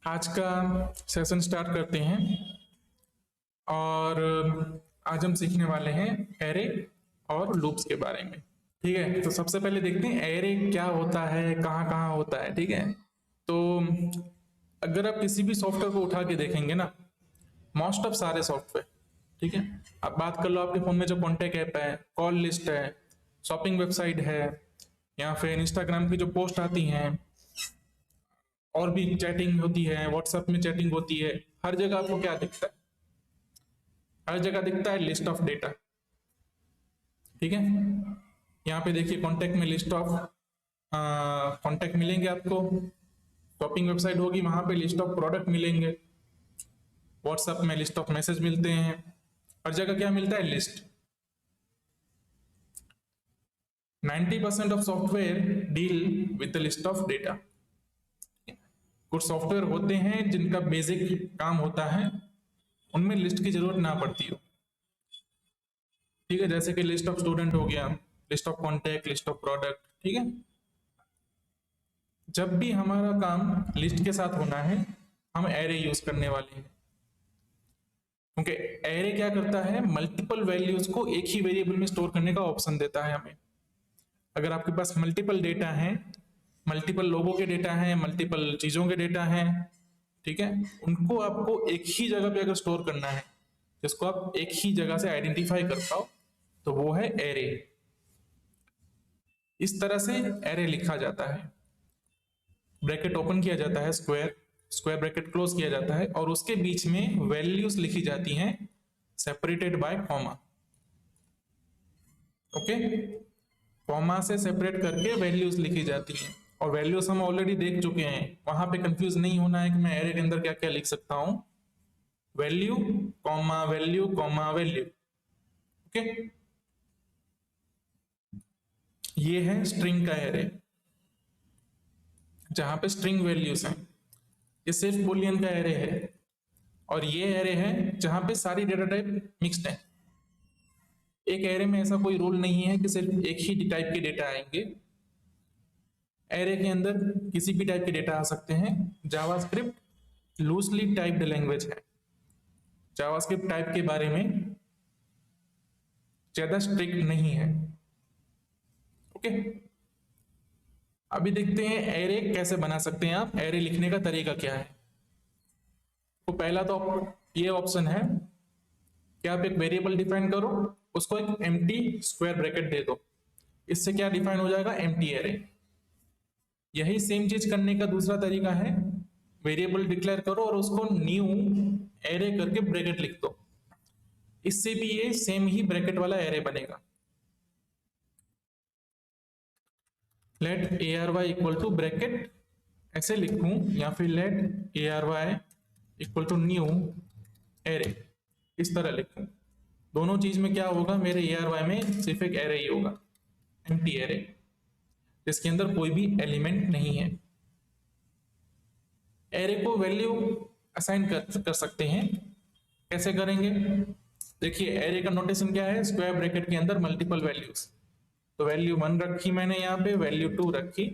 आज का session start करते हैं और आज हम सीखने वाले हैं एरे और लूप्स के बारे में। ठीक है, तो सबसे पहले देखते हैं एरे क्या होता है, कहाँ कहाँ होता है। ठीक है, तो अगर आप किसी भी सॉफ्टवेयर को उठा के देखेंगे ना, मोस्ट ऑफ सारे सॉफ्टवेयर, ठीक है, आप बात कर लो आपके फोन में जो कॉन्टेक्ट ऐप है, कॉल लिस्ट है, शॉपिंग वेबसाइट है, या फिर इंस्टाग्राम की जो पोस्ट आती हैं, और भी चैटिंग होती है, व्हाट्सएप में चैटिंग होती है, हर जगह आपको क्या दिखता है? हर जगह दिखता है लिस्ट ऑफ डेटा। ठीक है, यहाँ पे देखिए कॉन्टेक्ट में लिस्ट ऑफ कॉन्टेक्ट मिलेंगे आपको, शॉपिंग वेबसाइट होगी वहां पे लिस्ट ऑफ प्रोडक्ट मिलेंगे, व्हाट्सएप में लिस्ट ऑफ मैसेज मिलते हैं, हर जगह क्या मिलता है? List. 90% of software deal with the list of data. कुछ सॉफ्टवेयर होते हैं जिनका बेसिक काम होता है उनमें लिस्ट की जरूरत ना पड़ती हो। ठीक है, जैसे कि लिस्ट ऑफ स्टूडेंट हो गया, list of contact, list of product. ठीक है, जब भी हमारा काम लिस्ट के साथ होना है हम एरे यूज करने वाले हैं, क्योंकि एरे क्या करता है? मल्टीपल वैल्यूज को एक ही वेरिएबल में स्टोर करने का ऑप्शन देता है हमें। अगर आपके पास मल्टीपल डेटा है, मल्टीपल लोगों के डेटा है, मल्टीपल चीजों के डेटा है, ठीक है, उनको आपको एक ही जगह पे अगर स्टोर करना है, जिसको आप एक ही जगह से आइडेंटिफाई कर पाओ, तो वो है एरे। इस तरह से एरे लिखा जाता है। ब्रैकेट ओपन किया जाता है, स्क्वायर स्क्वायर ब्रैकेट क्लोज किया जाता है, और उसके बीच में वैल्यूज लिखी जाती हैं separated by comma. Okay, comma से सेपरेट करके वैल्यूज लिखी जाती हैं, और वैल्यूज हम ऑलरेडी देख चुके हैं। वहां पे कंफ्यूज नहीं होना है कि मैं एरे के अंदर क्या क्या लिख सकता हूं। Value comma value comma value. Okay, ये है स्ट्रिंग का एरे, जहां पे स्ट्रिंग वैल्यूज हैं। ये सिर्फ बुलियन का एरे है, और ये एरे है जहां पे सारी डेटा टाइप मिक्स्ड है। एक एरे में ऐसा कोई रूल नहीं है कि सिर्फ एक ही टाइप के डेटा आएंगे। एरे के अंदर किसी भी टाइप के डेटा आ सकते हैं। जावास्क्रिप्ट लूजली टाइप्ड लैंग्वेज है। जावास्क्रिप्ट टाइप के बारे में ज्यादा स्ट्रिक्ट नहीं है। ओके, अभी देखते हैं एरे कैसे बना सकते हैं आप, एरे लिखने का तरीका क्या है। तो पहला तो ये ऑप्शन है कि आप एक वेरिएबल डिफाइन करो, उसको एक एम्प्टी स्क्वायर ब्रैकेट दे दो। इससे क्या डिफाइन हो जाएगा? Empty array. यही सेम चीज करने का दूसरा तरीका है, वेरिएबल डिक्लेयर करो और उसको न्यू एरे करके ब्रैकेट लिख दो। इससे भी ये सेम ही ब्रैकेट वाला एरे बनेगा। Let A R Y equal to bracket ऐसे लिखूं, या फिर let A R Y equal to new array इस तरह लिखूं। दोनों चीज में क्या होगा? मेरे ए आर वाई में सिर्फ एक एरे ही होगा, एम्प्टी एरे, जिसके अंदर कोई भी एलिमेंट नहीं है। एरे को वैल्यू असाइन कर सकते हैं। कैसे करेंगे? देखिए, एरे का नोटेशन क्या है? स्क्वायर ब्रैकेट के अंदर मल्टीपल वैल्यूज। तो वैल्यू 1 रखी मैंने, यहाँ पे वैल्यू 2 रखी,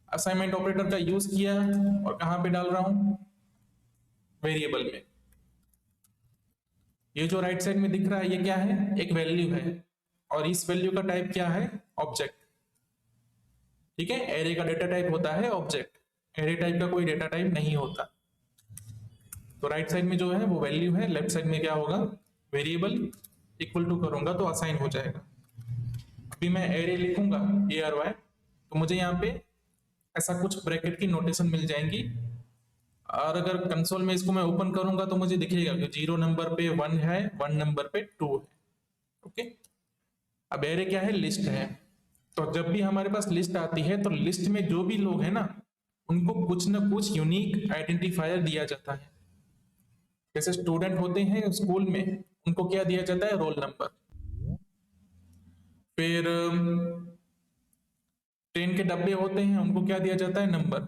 असाइनमेंट ऑपरेटर का यूज किया, और कहां पे डाल रहा हूं? वेरिएबल में। ये जो राइट साइड में दिख रहा है ये क्या है? एक वैल्यू है, और इस वैल्यू का टाइप क्या है? ऑब्जेक्ट। ठीक है, एरे का डेटा टाइप होता है ऑब्जेक्ट, एरे टाइप का कोई डेटा टाइप नहीं होता। तो राइट साइड में जो है वो वैल्यू है, लेफ्ट साइड में क्या होगा? वेरिएबल। इक्वल टू करूंगा तो असाइन हो जाएगा। अभी मैं एरे लिखूंगा ए आर वाई, तो मुझे यहाँ पे ऐसा कुछ ब्रैकेट की नोटेशन मिल जाएंगी, और अगर कंसोल में इसको मैं ओपन करूंगा तो मुझे दिखेगा कि 0 नंबर पे 1 है, 1 नंबर पे 2 है। ओके, अब एरे क्या है? लिस्ट है। तो जब भी हमारे पास लिस्ट आती है तो लिस्ट में जो भी लोग हैं ना, उनको कुछ ना कुछ यूनिक आइडेंटिफायर दिया जाता है। जैसे स्टूडेंट होते हैं स्कूल में, उनको क्या दिया जाता है? Roll number. फिर ट्रेन के डब्बे होते हैं, उनको क्या दिया जाता है? नंबर।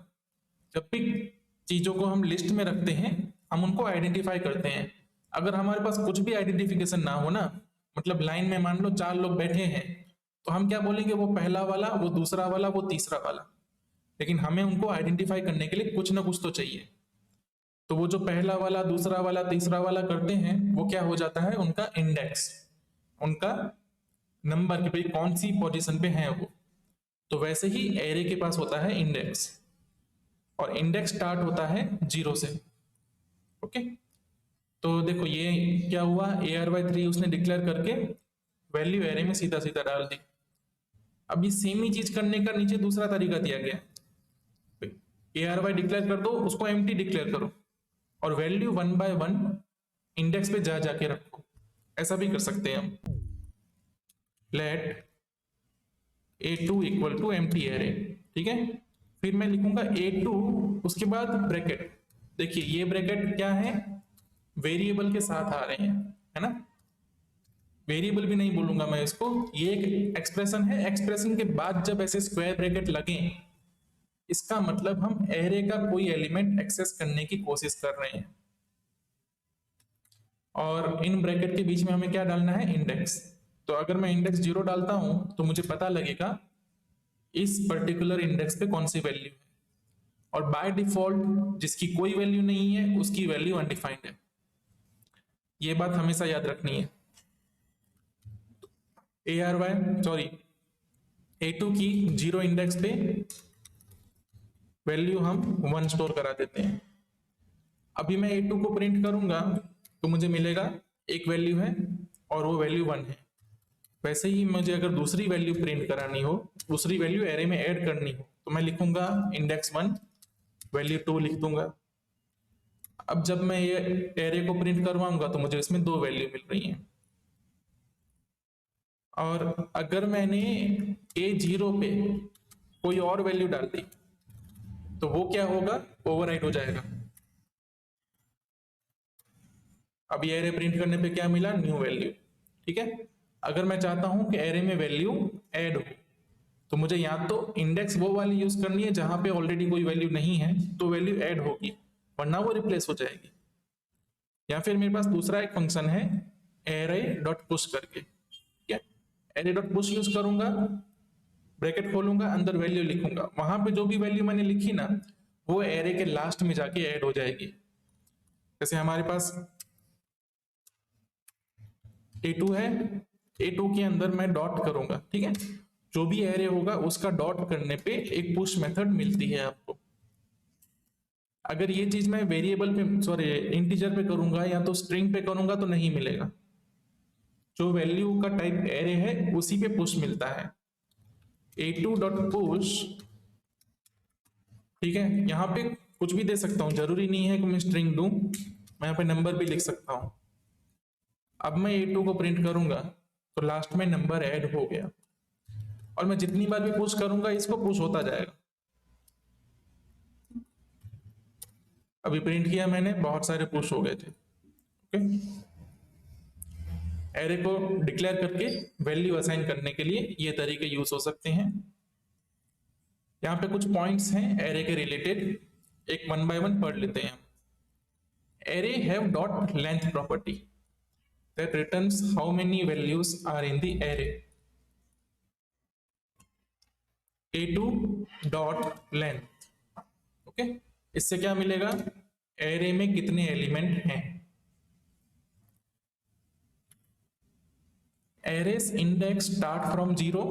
जब भी चीजों को हम लिस्ट में रखते हैं, हम उनको आइडेंटिफाई करते हैं। अगर हमारे पास कुछ भी आइडेंटिफिकेशन ना हो ना, मतलब लाइन में मान लो 4 लोग बैठे हैं, तो हम क्या बोलेंगे? वो पहला वाला, वो दूसरा वाला, वो तीसरा वाला। लेकिन हमें उनको आइडेंटिफाई करने के लिए कुछ ना कुछ तो चाहिए। तो वो जो पहला वाला, दूसरा वाला, तीसरा वाला करते हैं, वो क्या हो जाता है, उनका इंडेक्स, उनका नंबर कि भाई कौन सी पोजीशन पे है वो। तो वैसे ही एरे के पास होता है इंडेक्स, और इंडेक्स स्टार्ट होता है 0 से। ओके, तो देखो ये क्या हुआ, ARY3 उसने डिक्लेयर करके वैल्यू एरे में सीधा सीधा डाल दी। अब ये सेम ही चीज करने का नीचे दूसरा तरीका दिया गया, ARY डिक्लेयर कर दो, उसको एम्प्टी डिक्लेयर करो, और वैल्यू 1 बाय 1 इंडेक्स पे जा जाके रखो। ऐसा भी कर सकते हैं हम। Let A2 equal to empty array, ठीक है। फिर मैं लिखूंगा A2, उसके बाद ब्रैकेट। देखिए ये ब्रैकेट क्या है, वेरिएबल के साथ आ रहे हैं, है ना। वेरिएबल भी नहीं बोलूंगा मैं इसको, ये एक एक्सप्रेशन है। एक्सप्रेशन के बाद जब ऐसे स्क्वायर ब्रैकेट लगे, इसका मतलब हम एरे का कोई एलिमेंट एक्सेस करने की कोशिश कर रहे हैं। और इन ब्रैकेट के बीच में हमें क्या डालना है, इंडेक्स। तो अगर मैं इंडेक्स 0 डालता हूं तो मुझे पता लगेगा इस पर्टिकुलर इंडेक्स पे कौन सी वैल्यू है, और बाय डिफॉल्ट जिसकी कोई वैल्यू नहीं है उसकी वैल्यू अनडिफाइंड है। ये बात हमेशा याद रखनी है। A2 की 0 इंडेक्स पे वैल्यू हम 1 स्टोर करा देते हैं। अभी मैं A2 को प्रिंट करूंगा तो मुझे मिलेगा एक वैल्यू है और वो वैल्यू 1 है। वैसे ही मुझे अगर दूसरी वैल्यू प्रिंट करानी हो, दूसरी वैल्यू एरे में ऐड करनी हो, तो मैं लिखूंगा इंडेक्स 1 वैल्यू 2 लिख दूंगा। अब जब मैं ये एरे को प्रिंट करवाऊंगा तो मुझे इसमें 2 वैल्यू मिल रही हैं। और अगर मैंने A0 पे कोई और वैल्यू डाल दी तो वो क्या होगा, ओवरराइट हो जाएगा। अब ये एरे प्रिंट करने पे क्या मिला, न्यू वैल्यू, ठीक है। अगर मैं चाहता हूं कि एरे में वैल्यू ऐड हो, तो मुझे या तो इंडेक्स वो वाली यूज करनी है जहां पे ऑलरेडी कोई वैल्यू नहीं है तो वैल्यू ऐड होगी, वरना वो रिप्लेस हो जाएगी। या फिर मेरे पास दूसरा एक फंक्शन है एरे डॉट पुश करके, ठीक है। एरे डॉट पुश यूज करूंगा, ब्रैकेट खोलूंगा, अंदर वैल्यू लिखूंगा, वहां पे जो भी वैल्यू मैंने लिखी ना वो एरे के लास्ट में जाके ऐड हो जाएगी। जैसे हमारे पास A2 है, A2 के अंदर मैं डॉट करूंगा, ठीक है। जो भी एरे होगा उसका डॉट करने पे एक पुश मेथड मिलती है आपको। अगर ये चीज मैं वेरिएबल पे, सॉरी इंटीजर पे करूंगा या तो स्ट्रिंग पे करूंगा तो नहीं मिलेगा। जो वैल्यू का टाइप एरे है उसी पे पुश मिलता है। A2 डॉट पुश, ठीक है। यहाँ पे कुछ भी दे सकता हूँ, जरूरी नहीं है कि मैं स्ट्रिंग दूं, मैं यहाँ पे नंबर भी लिख सकता हूँ। अब मैं A2 को प्रिंट करूंगा तो लास्ट में नंबर ऐड हो गया, और मैं जितनी बार भी पुश करूंगा इसको पुश होता जाएगा। अभी प्रिंट किया मैंने, बहुत सारे पुश हो गए थे। ओके, एरे को डिक्लेयर करके वैल्यू असाइन करने के लिए ये तरीके यूज हो सकते हैं। यहाँ पे कुछ पॉइंट्स हैं एरे के रिलेटेड, एक 1 बाय 1 पढ़ लेते हैं। Array have dot length property that returns how many values are in the array. A2 dot length, okay. इससे क्या मिलेगा, एरे में कितने एलिमेंट हैं। Arrays index start from 0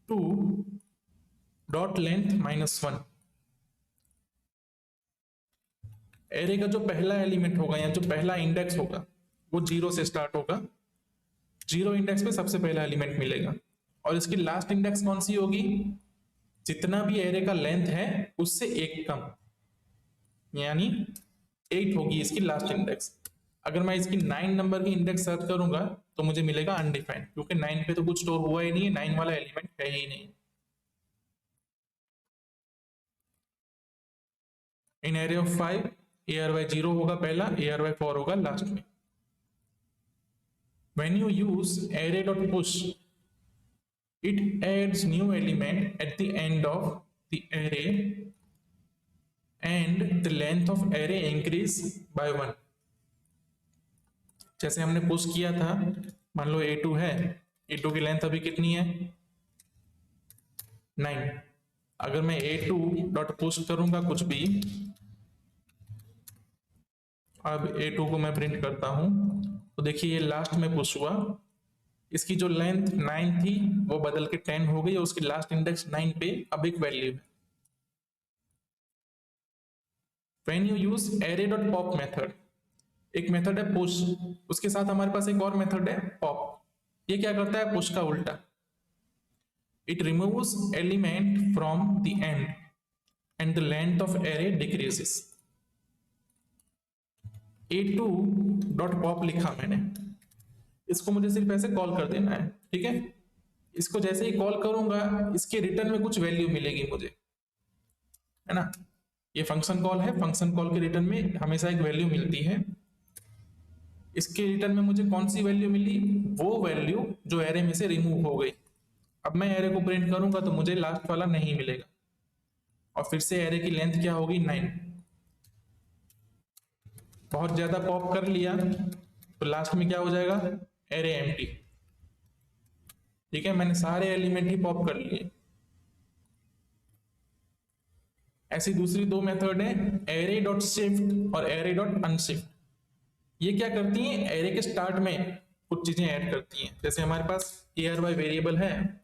to dot length -1। Array का जो पहला एलिमेंट होगा या जो पहला इंडेक्स होगा वो 0 से स्टार्ट होगा। 0 इंडेक्स पे सबसे पहला एलिमेंट मिलेगा, और इसकी लास्ट इंडेक्स कौन सी होगी, जितना भी एरे का लेंथ है उससे एक कम, यानी 8 होगी इसकी लास्ट इंडेक्स। अगर मैं इसकी 9 नंबर की इंडेक्स सर्च करूंगा तो मुझे मिलेगा अनडिफाइंड, क्योंकि 9 पे तो कुछ स्टोर हुआ ही नहीं है, 9 वाला एलिमेंट है ही नहीं। इन एरे ऑफ 5 ARY 0 होगा पहला, ARY 4 होगा लास्ट में। When you use array.push, it adds new element at the end of the array and the length of array increase by 1। जैसे हमने पुश किया था, मान लो A2 है, A2 की लेंथ अभी कितनी है, 9। अगर मैं a2 डॉट पुश करूंगा कुछ भी, अब a2 को मैं प्रिंट करता हूं, तो देखिए ये लास्ट में पुश हुआ, इसकी जो लेंथ 9 थी वो बदल के 10 हो गई और उसकी लास्ट इंडेक्स 9 पे अब एक वैल्यू है। When you use array dot pop method, एक मेथड है पुश, उसके साथ हमारे पास एक और मेथड है पॉप। ये क्या करता है? पुश का उल्टा। It removes element from the end and the length of array decreases. a2 dot pop लिखा मैंने, इसको मुझे सिर्फ ऐसे कॉल कर देना है, ठीक है। इसको जैसे ही कॉल करूंगा इसके रिटर्न में कुछ वैल्यू मिलेगी मुझे, है ना। ये फंक्शन कॉल है, फंक्शन कॉल के रिटर्न में हमेशा एक वैल्यू मिलती है। इसके रिटर्न में मुझे कौन सी वैल्यू मिली? वो वैल्यू जो एरे में से रिमूव हो गई। अब मैं एरे को प्रिंट करूंगा तो मुझे लास्ट वाला नहीं मिलेगा, और फिर से एरे की लेंथ क्या होगी? 9। बहुत ज्यादा पॉप कर लिया तो लास्ट में क्या हो जाएगा? Array empty. ठीक है, मैंने सारे एलिमेंट ही पॉप कर लिए। ऐसी दूसरी दो मेथड है, एरे डॉट शिफ्ट और एरे डॉट अनशिफ्ट। ये क्या करती हैं? एरे के स्टार्ट में कुछ चीजें ऐड करती हैं। जैसे हमारे पास arY वेरिएबल है,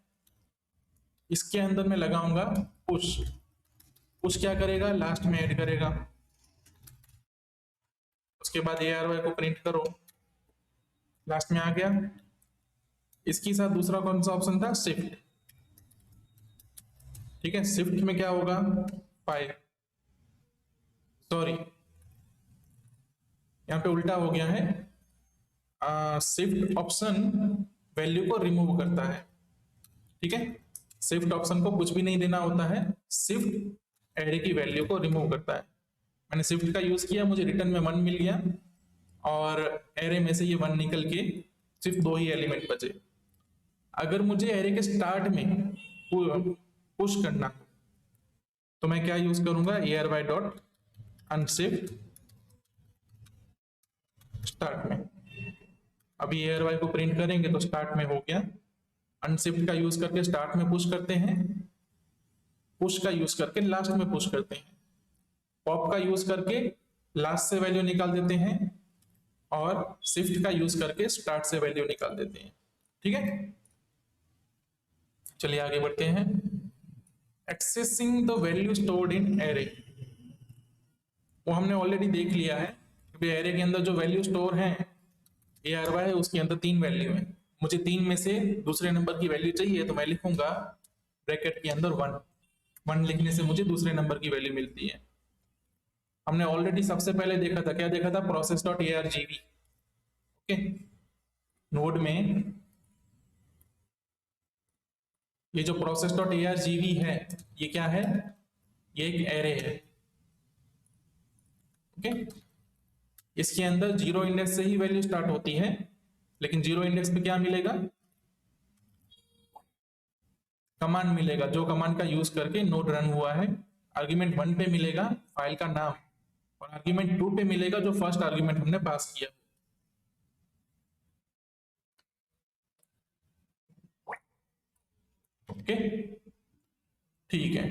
इसके अंदर मैं लगाऊंगा पुश। पुश क्या करेगा? लास्ट में ऐड करेगा। उसके बाद arY को प्रिंट करो, लास्ट में आ गया। इसके साथ दूसरा कौन सा ऑप्शन था? शिफ्ट। ठीक है, शिफ्ट में क्या होगा? 5, सॉरी यहां पे उल्टा हो गया है। शिफ्ट ऑप्शन वैल्यू को रिमूव करता है, ठीक है। शिफ्ट ऑप्शन को कुछ भी नहीं देना होता है, शिफ्ट एरे की वैल्यू को रिमूव करता है। मैंने शिफ्ट का यूज किया, मुझे रिटर्न में 1 मिल गया, और एरे में से ये 1 निकल के सिर्फ 2 ही एलिमेंट बचे। अगर मुझे एरे के स्टार्ट में पुश करना तो मैं क्या यूज करूंगा? arY डॉट अनशिफ्ट स्टार्ट में। अभी arY को प्रिंट करेंगे तो स्टार्ट में हो गया। अनशिफ्ट का यूज करके स्टार्ट में पुश करते हैं, पुश का यूज करके लास्ट में पुश करते हैं, पॉप का यूज करके लास्ट से वैल्यू निकाल देते हैं, और शिफ्ट का यूज करके स्टार्ट से वैल्यू निकाल देते हैं। ठीक है, चलिए आगे बढ़ते हैं। Accessing the value stored in array, वो हमने ऑलरेडी देख लिया है कि एरे के अंदर जो वैल्यू स्टोर है arY है, उसके अंदर 3 वैल्यू है। मुझे 3 में से दूसरे नंबर की वैल्यू चाहिए तो मैं लिखूंगा ब्रैकेट के अंदर 1। 1 लिखने से मुझे दूसरे नंबर की वैल्यू मिलती है। हमने ऑलरेडी सबसे पहले देखा था, क्या देखा था? Process dot argv। Okay, node में ये जो प्रोसेस डॉट argv है, ये क्या है? ये एक एरे है। ओके, इसके अंदर 0 इंडेक्स से ही वैल्यू स्टार्ट होती है, लेकिन 0 इंडेक्स पे क्या मिलेगा? कमांड मिलेगा, जो कमांड का यूज करके नोड रन हुआ है। आर्ग्यूमेंट 1 पे मिलेगा फाइल का नाम, और आर्ग्यूमेंट 2 पे मिलेगा जो फर्स्ट आर्ग्यूमेंट हमने पास किया। ओके, ठीक है,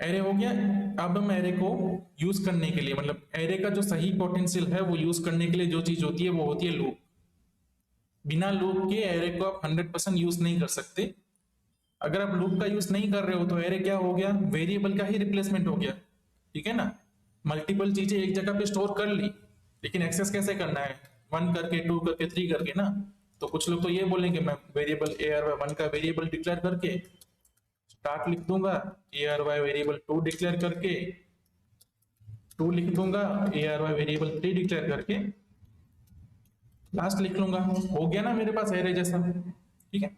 एरे हो गया। अब हम एरे को यूज करने के लिए, मतलब एरे का जो सही पोटेंशियल है वो यूज करने के लिए जो चीज होती है वो होती है लूप। बिना लूप के एरे को आप 100% यूज नहीं कर सकते। अगर आप लूप का यूज नहीं कर रहे हो तो एरे क्या हो गया? वेरिएबल का ही रिप्लेसमेंट हो गया। ठीक है ना, मल्टीपल चीजें एक जगह पे स्टोर कर ली, लेकिन एक्सेस कैसे करना है? 1 करके, 2 करके, 3 करके ना। तो कुछ लोग तो ये बोलेंगे मैं वेरिएबल arY1 का वेरिएबल डिक्लेयर करके स्टार्ट लिख दूंगा, arY वेरिएबल 2 डिक्लेयर करके 2 लिख दूंगा, arY वेरिएबल 3 डिक्लेयर करके लास्ट लिख लूंगा। हो गया ना मेरे पास एरे जैसा। ठीक है,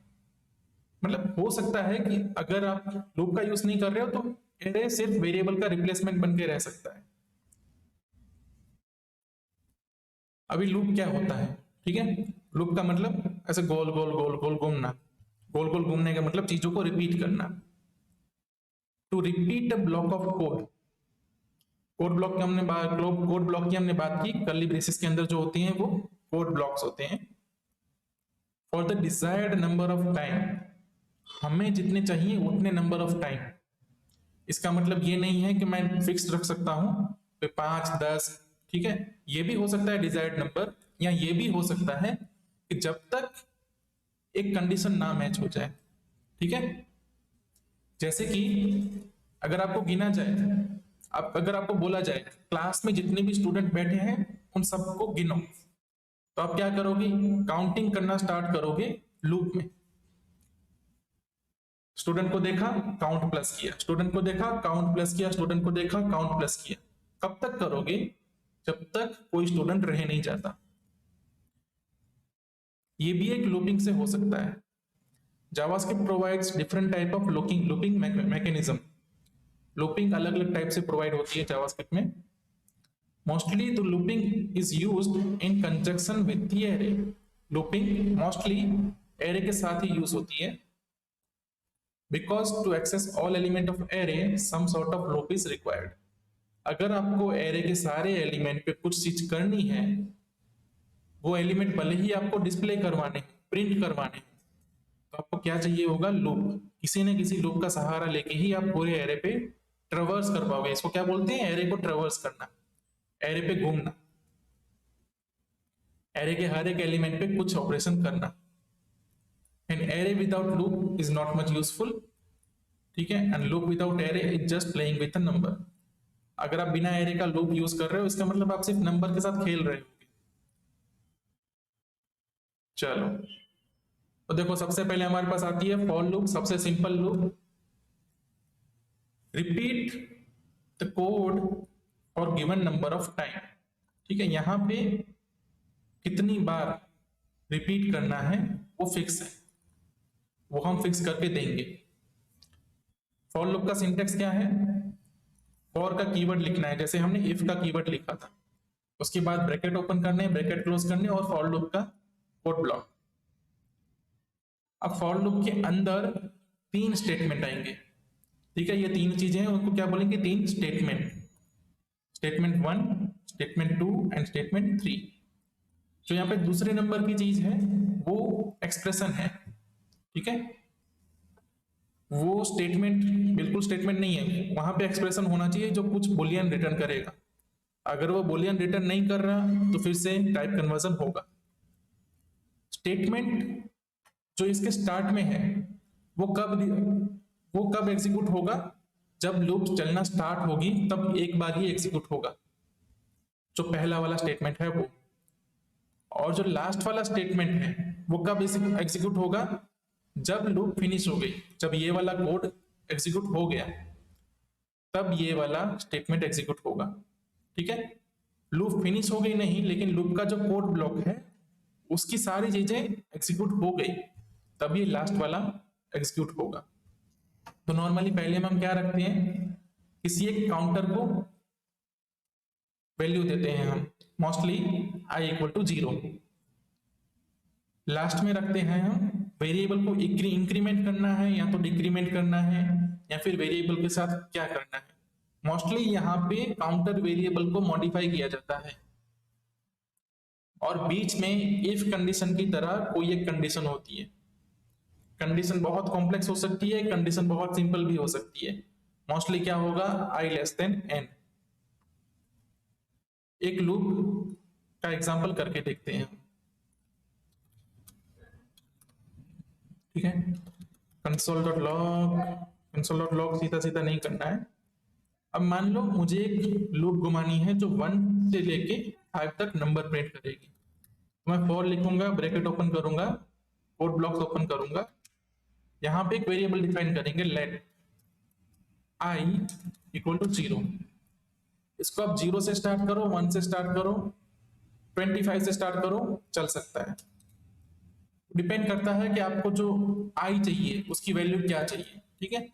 मतलब हो सकता है कि अगर आप लूप का यूज नहीं कर रहे हो तो एरे सिर्फ वेरिएबल का रिप्लेसमेंट बन के रह सकता है। अभी लूप क्या होता है? ठीक है, लूप का मतलब ऐसे गोल गोल गोल गोल घूमना। गोल गोल घूमने का मतलब चीजों को रिपीट करना। To repeat a block of code, code block की हमने बात की। कर्ली ब्रेसेस के अंदर जो होते हैं वो कोड ब्लॉक्स होते हैं। For the desired number of time, हमें जितने चाहिए उतने नंबर ऑफ टाइम। इसका मतलब ये नहीं है कि मैं फिक्स रख सकता हूं तो 5 10, ठीक है, ये भी हो सकता है डिजायर्ड नंबर, या ये भी हो सकता है कि जब तक एक कंडीशन ना मैच हो जाए, ठीक है। जैसे कि अगर आपको गिना जाए, अगर आपको बोला जाए क्लास में जितने भी स्टूडेंट बैठे हैं उन सबको गिनो, तो आप क्या करोगे, काउंटिंग करना स्टार्ट करोगे लूप में। स्टूडेंट को देखा, काउंट प्लस किया, स्टूडेंट को देखा, काउंट प्लस किया, स्टूडेंट को देखा, काउंट प्लस किया। कब तक करोगे, जब तक कोई स्टूडेंट रह नहीं जाता। ये भी एक लूपिंग से हो सकता है। JavaScript provides different type of looping mechanism. Looping अलग अलग टाइप से प्रोवाइड होती है जावास्क्रिप्ट में। Mostly the looping is used in conjunction with the array. Looping mostly array के साथ ही यूज होती है। Because to access all element of array some sort of loop is required। अगर आपको एरे के सारे एलिमेंट पे कुछ चीज करनी है, वो एलिमेंट भले ही आपको डिस्प्ले करवाने, प्रिंट करवाने, तो आपको क्या चाहिए होगा, लूप। किसी न किसी लूप का सहारा लेके ही आप पूरे एरे पे ट्रेवर्स कर पाओगे। इसको क्या बोलते हैं, एरे को ट्रेवर्स करना, एरे पे घूमना, एरे के हर एक एलिमेंट पे कुछ ऑपरेशन करना। An array without loop is not much useful, ठीक है। And loop without array is just playing with a number. अगर आप बिना एरे का लूप यूज कर रहे हो, इसका मतलब आप सिर्फ नंबर के साथ खेल रहे हो। चलो, तो देखो सबसे पहले हमारे पास आती है फॉर लूप, सबसे simple loop. Repeat the code for given number of time, ठीक है। यहां पे कितनी बार रिपीट करना है वो फिक्स है, वो हम फिक्स करके देंगे। फॉर लूप का सिंटेक्स क्या है, फॉर का कीवर्ड लिखना है, जैसे हमने इफ का कीवर्ड लिखा था। उसके बाद ब्रैकेट ओपन करने, ब्रैकेट क्लोज करने, और फॉर लूप का कोड ब्लॉक। अब फॉर लूप के अंदर 3 स्टेटमेंट आएंगे, ठीक है। ये 3 चीजें हैं, उनको क्या बोलेंगे, 3 statement. Statement 1, statement 2 and statement 3। जो यहाँ पे दूसरे नंबर की चीज है वो एक्सप्रेशन है, ठीक है। वो स्टेटमेंट बिल्कुल स्टेटमेंट नहीं है, वहां पे एक्सप्रेशन होना चाहिए जो कुछ बुलियन रिटर्न करेगा। अगर वो बुलियन रिटर्न नहीं कर रहा तो फिर से टाइप कन्वर्जन होगा। स्टेटमेंट जो इसके स्टार्ट में है वो कब एग्जीक्यूट होगा, जब लूप चलना स्टार्ट होगी तब एक बार ही एग्जीक्यूट होगा, जो पहला वाला स्टेटमेंट है वो। और जो लास्ट वाला स्टेटमेंट है वो कब एग्जीक्यूट होगा, जब लूप फिनिश हो गई, जब ये वाला कोड एग्जीक्यूट हो गया तब ये वाला स्टेटमेंट एग्जीक्यूट होगा, ठीक है। लूप फिनिश हो गई नहीं, लेकिन लूप का जो कोड ब्लॉक है उसकी सारी चीजें एग्जीक्यूट हो गई तब ये लास्ट वाला एग्जीक्यूट होगा। तो नॉर्मली पहले हम क्या रखते हैं, किसी एक काउंटर को वैल्यू देते हैं हम, mostly i equal to 0। Last में रखते हैं हम वेरिएबल को इंक्रीमेंट करना है या तो डिक्रीमेंट करना है, या फिर वेरिएबल के साथ क्या करना है। मोस्टली यहाँ पे काउंटर वेरिएबल को मॉडिफाई किया जाता है, और बीच में इफ कंडीशन की तरह कोई एक कंडीशन होती है। कंडीशन बहुत कॉम्प्लेक्स हो सकती है, कंडीशन बहुत सिंपल भी हो सकती है। मोस्टली क्या होगा, i लेस देन n। एक लूप का एग्जांपल करके देखते हैं, ठीक है। console.log सीधा सीधा नहीं करना है। अब मान लो मुझे एक लूप घुमानी है जो 1 से लेके 5 तक नंबर प्रिंट करेगी। तो मैं फॉर लिखूंगा, ब्रैकेट ओपन करूंगा, कोड ब्लॉक्स ओपन करूंगा, यहां पे एक वेरिएबल डिफाइन करेंगे लेट i इक्वल टू 0। इसको आप 0 से स्टार्ट करो, 1 से स्टार्ट करो, 25 से स्टार्ट करो, चल सकता है। डिपेंड करता है कि आपको जो i चाहिए उसकी वैल्यू क्या चाहिए, ठीक है।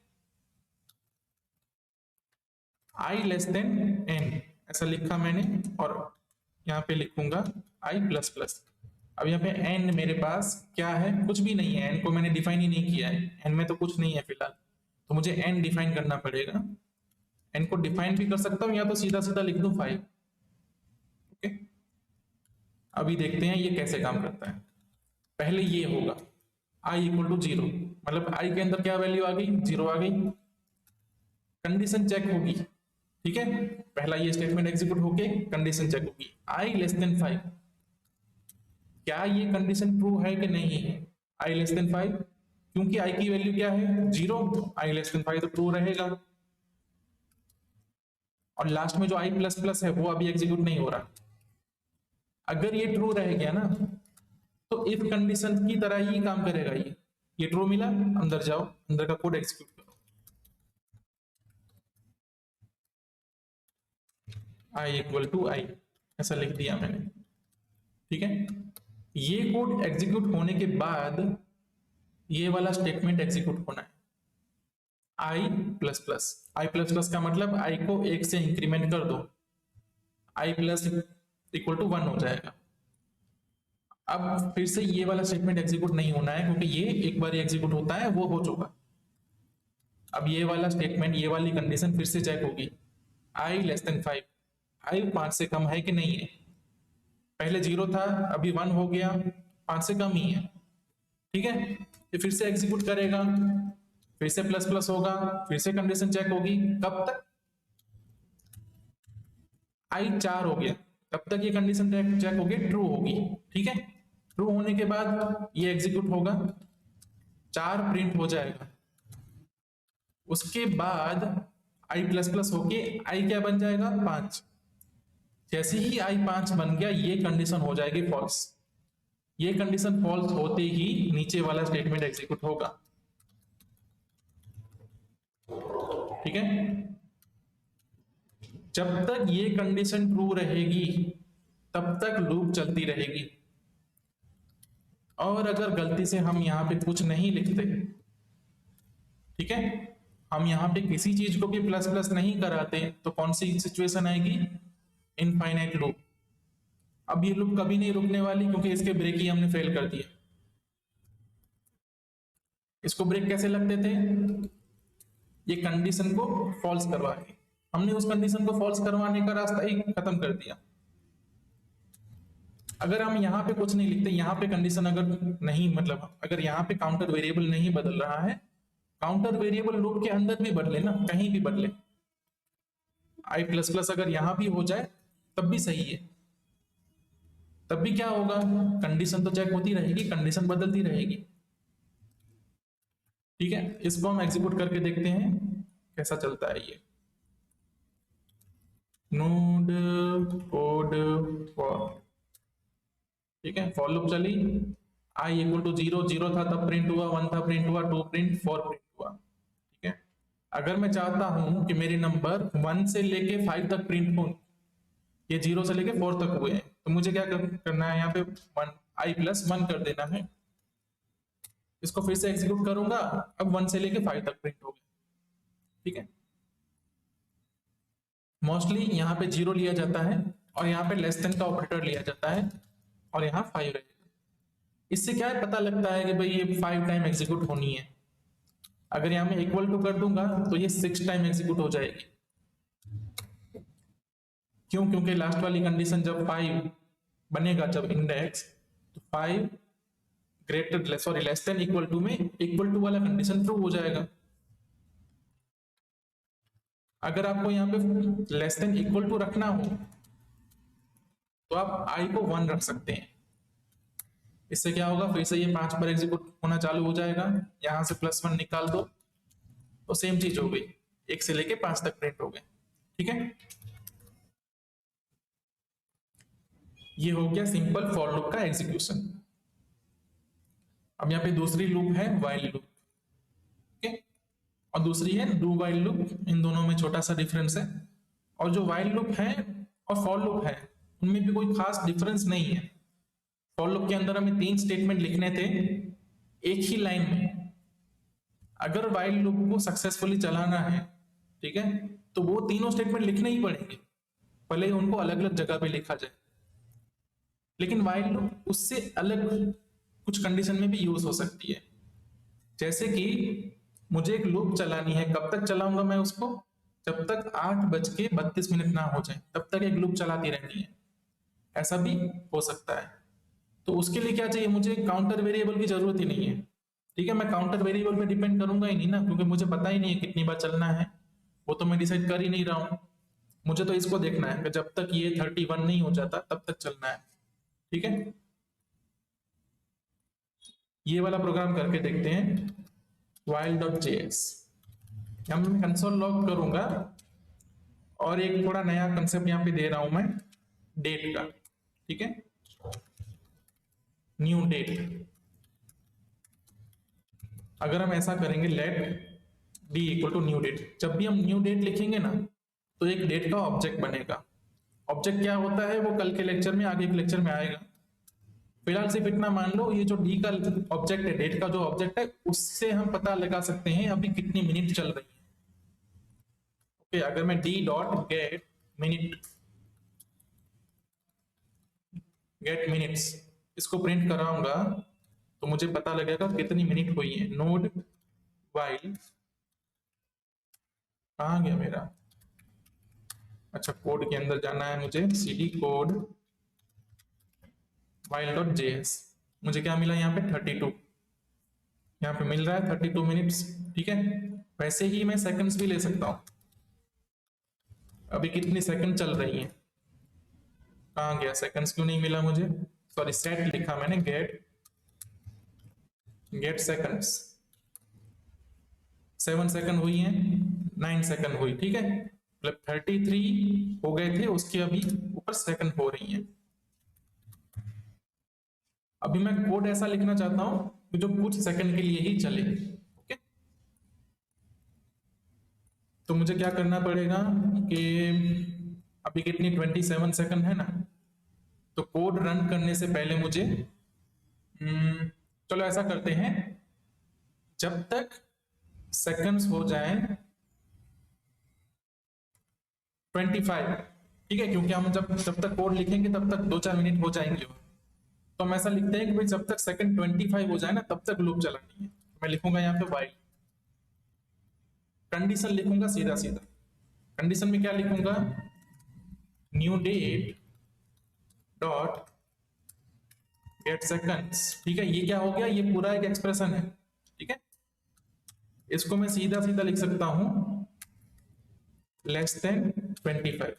i लेस देन n ऐसा लिखा मैंने, और यहाँ पे लिखूंगा i प्लस प्लस। अब यहाँ पे n मेरे पास क्या है, कुछ भी नहीं है, n को मैंने डिफाइन ही नहीं किया है, n में तो कुछ नहीं है फिलहाल, तो मुझे n डिफाइन करना पड़ेगा। n को डिफाइन भी कर सकता हूँ या तो सीधा सीधा लिख दूं 5, ओके। अभी देखते हैं ये कैसे काम करता है। पहले ये होगा i इक्वल टू 0, मतलब आई के अंदर क्या वैल्यू आ गई, 0 आ गई, कंडीशन चेक होगी, ठीक है। पहला ये स्टेटमेंट एग्जीक्यूट होके कंडीशन चेक होगी, आई लेस देन 5, क्या ये कंडीशन ट्रू है कि नहीं है, आई लेस देन 5, क्योंकि आई की वैल्यू क्या है 0, आई लेस देन 5 तो ट्रू रहेगा। और लास्ट में जो आई प्लस प्लस है वो अभी एग्जीक्यूट नहीं हो रहा, अगर ये ट्रू रह गया ना तो इफ कंडीशन की तरह ही काम करेगा, ये ट्रू मिला, अंदर जाओ, अंदर का कोड एग्जीक्यूट करो, आई इक्वल टू आई ऐसा लिख दिया मैंने, ठीक है। ये कोड एग्जीक्यूट होने के बाद ये वाला स्टेटमेंट एग्जीक्यूट होना है, आई प्लस प्लस, आई प्लस प्लस का मतलब आई को 1 से इंक्रीमेंट कर दो, आई प्लस इक्वल टू 1 हो जाएगा। अब फिर से ये वाला स्टेटमेंट एग्जीक्यूट नहीं होना है, क्योंकि ये एक बार एग्जीक्यूट होता है वो हो चुका। अब ये वाला स्टेटमेंट, ये वाली कंडीशन फिर से चेक होगी, आई लेस देन 5, आई 5 से कम है कि नहीं है, पहले 0 था अभी 1 हो गया, 5 से कम ही है, ठीक है। ये फिर से एग्जीक्यूट करेगा, फिर से प्लस प्लस होगा, फिर से कंडीशन चेक होगी, कब तक, आई 4 हो गया तब तक ये कंडीशन चेक होगी, ट्रू होगी, ठीक है। ट्रू होने के बाद ये एग्जीक्यूट होगा, 4 प्रिंट हो जाएगा, उसके बाद आई प्लस प्लस होके आई क्या बन जाएगा 5, जैसे ही आई 5 बन गया ये कंडीशन हो जाएगी फॉल्स, ये कंडीशन फॉल्स होते ही नीचे वाला स्टेटमेंट एग्जीक्यूट होगा, ठीक है। जब तक ये कंडीशन ट्रू रहेगी तब तक लूप चलती रहेगी, और अगर गलती से हम यहां पे कुछ नहीं लिखते, ठीक है, हम यहां पे किसी चीज को भी प्लस प्लस नहीं कराते, तो कौन सी सिचुएशन आएगी, इनफाइनाइट लूप। अब ये लूप कभी नहीं रुकने वाली, क्योंकि इसके ब्रेक ही हमने फेल कर दिया। इसको ब्रेक कैसे लगते थे, ये कंडीशन को फॉल्स करवा के, हमने उस कंडीशन को फॉल्स करवाने का रास्ता ही खत्म कर दिया। अगर हम यहाँ पे कुछ नहीं लिखते, यहाँ पे कंडीशन अगर नहीं, मतलब अगर यहाँ पे काउंटर वेरिएबल नहीं बदल रहा है, काउंटर वेरिएबल लूप के अंदर भी बदले ना, कहीं भी बदले, आई प्लस प्लस अगर यहां भी हो जाए तब भी सही है, तब भी क्या होगा, कंडीशन तो चेक होती रहेगी, कंडीशन बदलती रहेगी, ठीक है। इसको हम एग्जीक्यूट करके देखते हैं कैसा चलता है ये, नोड कोड फॉर, ठीक है, फॉर लूप चली, आई इक्वल टू 0, 0 था तब प्रिंट हुआ, 1 था प्रिंट हुआ, 2 प्रिंट, 4 प्रिंट हुआ, ठीक है। अगर मैं चाहता हूं कि मेरे नंबर 1 से लेके 5 तक प्रिंट हो, ये 0 से लेके 4 तक हुए हैं, तो मुझे क्या करना है, यहाँ पे 1 आई प्लस 1 कर देना है, इसको फिर से एग्जीक्यूट करूंगा, अब 1 से लेके 5 तक प्रिंट हो गया, ठीक है। मोस्टली यहाँ पे 0 लिया जाता है और यहाँ पे लेस देन का ऑपरेटर लिया जाता है और यहाँ 5 रहेगा। इससे क्या है, पता लगता है कि भाई ये 5 टाइम एग्जीक्यूट होनी है। अगर यहाँ में इक्वल टू कर दूंगा तो ये 6 टाइम एग्जीक्यूट हो जाएगी, क्यों, क्योंकि लास्ट वाली कंडीशन जब 5 बनेगा, जब इंडेक्स, तो 5 greater sorry less than equal to में इक्वल टू वाला कंडीशन ट्रू हो जाएगा। अगर आपको यहाँ पे लेस देन इक्वल टू रखना हो तो आप आई को 1 रख सकते हैं, इससे क्या होगा, फिर से ये 5 पर एग्जीक्यूट होना चालू हो जाएगा, यहां से +1 निकाल दो तो सेम चीज हो गई, 1 से लेके 5 तक प्रिंट हो गए, ठीक है। ये हो गया सिंपल फॉर लूप का एग्जीक्यूशन। अब यहाँ पे दूसरी लूप है वाइल लूप, ठीक है, और दूसरी है डू वाइल लूप, इन दोनों में छोटा सा डिफरेंस है। और जो वाइल लूप है और फॉर लूप है उनमें भी कोई खास डिफरेंस नहीं है। फॉर लूप के अंदर हमें 3 स्टेटमेंट लिखने थे एक ही लाइन में, अगर वाइल लूप को सक्सेसफुली चलाना है, ठीक है, तो वो तीनों स्टेटमेंट लिखने ही पड़ेंगे, भले ही उनको अलग अलग जगह पे लिखा जाए। लेकिन वाइल लूप उससे अलग कुछ कंडीशन में भी यूज हो सकती है, जैसे कि मुझे एक लूप चलानी है, कब तक चलाऊंगा मैं उसको, जब तक 8:32 ना हो जाए तब तक एक लूप चलाती रहनी है, ऐसा भी हो सकता है। तो उसके लिए क्या चाहिए, मुझे काउंटर वेरिएबल की जरूरत ही नहीं है, ठीक है, मैं काउंटर वेरिएबल पे डिपेंड करूंगा ही नहीं ना, क्योंकि मुझे पता ही नहीं है कितनी बार चलना है, वो तो मैं डिसाइड कर ही नहीं रहा हूँ। मुझे तो इसको देखना है कि जब तक ये 31 नहीं हो जाता तब तक चलना है। ठीक है, ये वाला प्रोग्राम करके देखते हैं while.js। अब मैं कंसोल लॉग करूंगा और एक थोड़ा नया कंसेप्ट यहाँ पे दे रहा हूं मैं, डेट का। ठीक है, न्यू डेट। अगर हम ऐसा करेंगे let d equal to new date, जब भी हम न्यू डेट लिखेंगे ना तो एक डेट का ऑब्जेक्ट बनेगा। ऑब्जेक्ट क्या होता है वो कल के लेक्चर में, आगे के लेक्चर में आएगा। फिलहाल सिर्फ इतना मान लो, ये जो डी का ऑब्जेक्ट है, डेट का जो ऑब्जेक्ट है, उससे हम पता लगा सकते हैं अभी कितनी मिनट चल रही है। ओके, अगर मैं d dot get minute, get minutes इसको प्रिंट कराऊंगा तो मुझे पता लगेगा कितनी मिनट हुई है। नोड वाइल, कहाँ गया मेरा, अच्छा कोड के अंदर जाना है मुझे, cd कोड while.js। मुझे क्या मिला यहाँ पे 32, यहाँ पे मिल रहा है 32 मिनट्स। ठीक है, वैसे ही मैं सेकंड्स भी ले सकता हूँ, अभी कितनी सेकंड चल रही है, कहाँ गया सेकंड्स, क्यों नहीं मिला मुझे, सॉरी सेट लिखा मैंने, गेट सेकंड्स। 7 सेकंड हुई है, 9 सेकंड हुई। ठीक है, मतलब 33 हो गए थे, उसके अभी ऊपर सेकंड हो रही है। अभी मैं कोड ऐसा लिखना चाहता हूं कि जो कुछ सेकंड के लिए ही चले। ओके, तो मुझे क्या करना पड़ेगा कि अभी कितनी 27 सेकंड है ना, तो कोड रन करने से पहले मुझे चलो ऐसा करते हैं, जब तक सेकंड्स हो जाए 25, ठीक है, क्योंकि हम जब तक कोड लिखेंगे तब तक 2-4 मिनट हो जाएंगे। तो हम ऐसा लिखते हैं कि भाई जब तक सेकंड 25 हो जाए ना तब तक लूप चलानी है। मैं लिखूंगा यहाँ पे while, कंडीशन लिखूंगा सीधा सीधा। कंडीशन में क्या लिखूंगा, new date dot get seconds. ठीक है, ये क्या हो गया, ये पूरा एक एक्सप्रेशन है। ठीक है, इसको मैं सीधा सीधा लिख सकता हूं less than 25।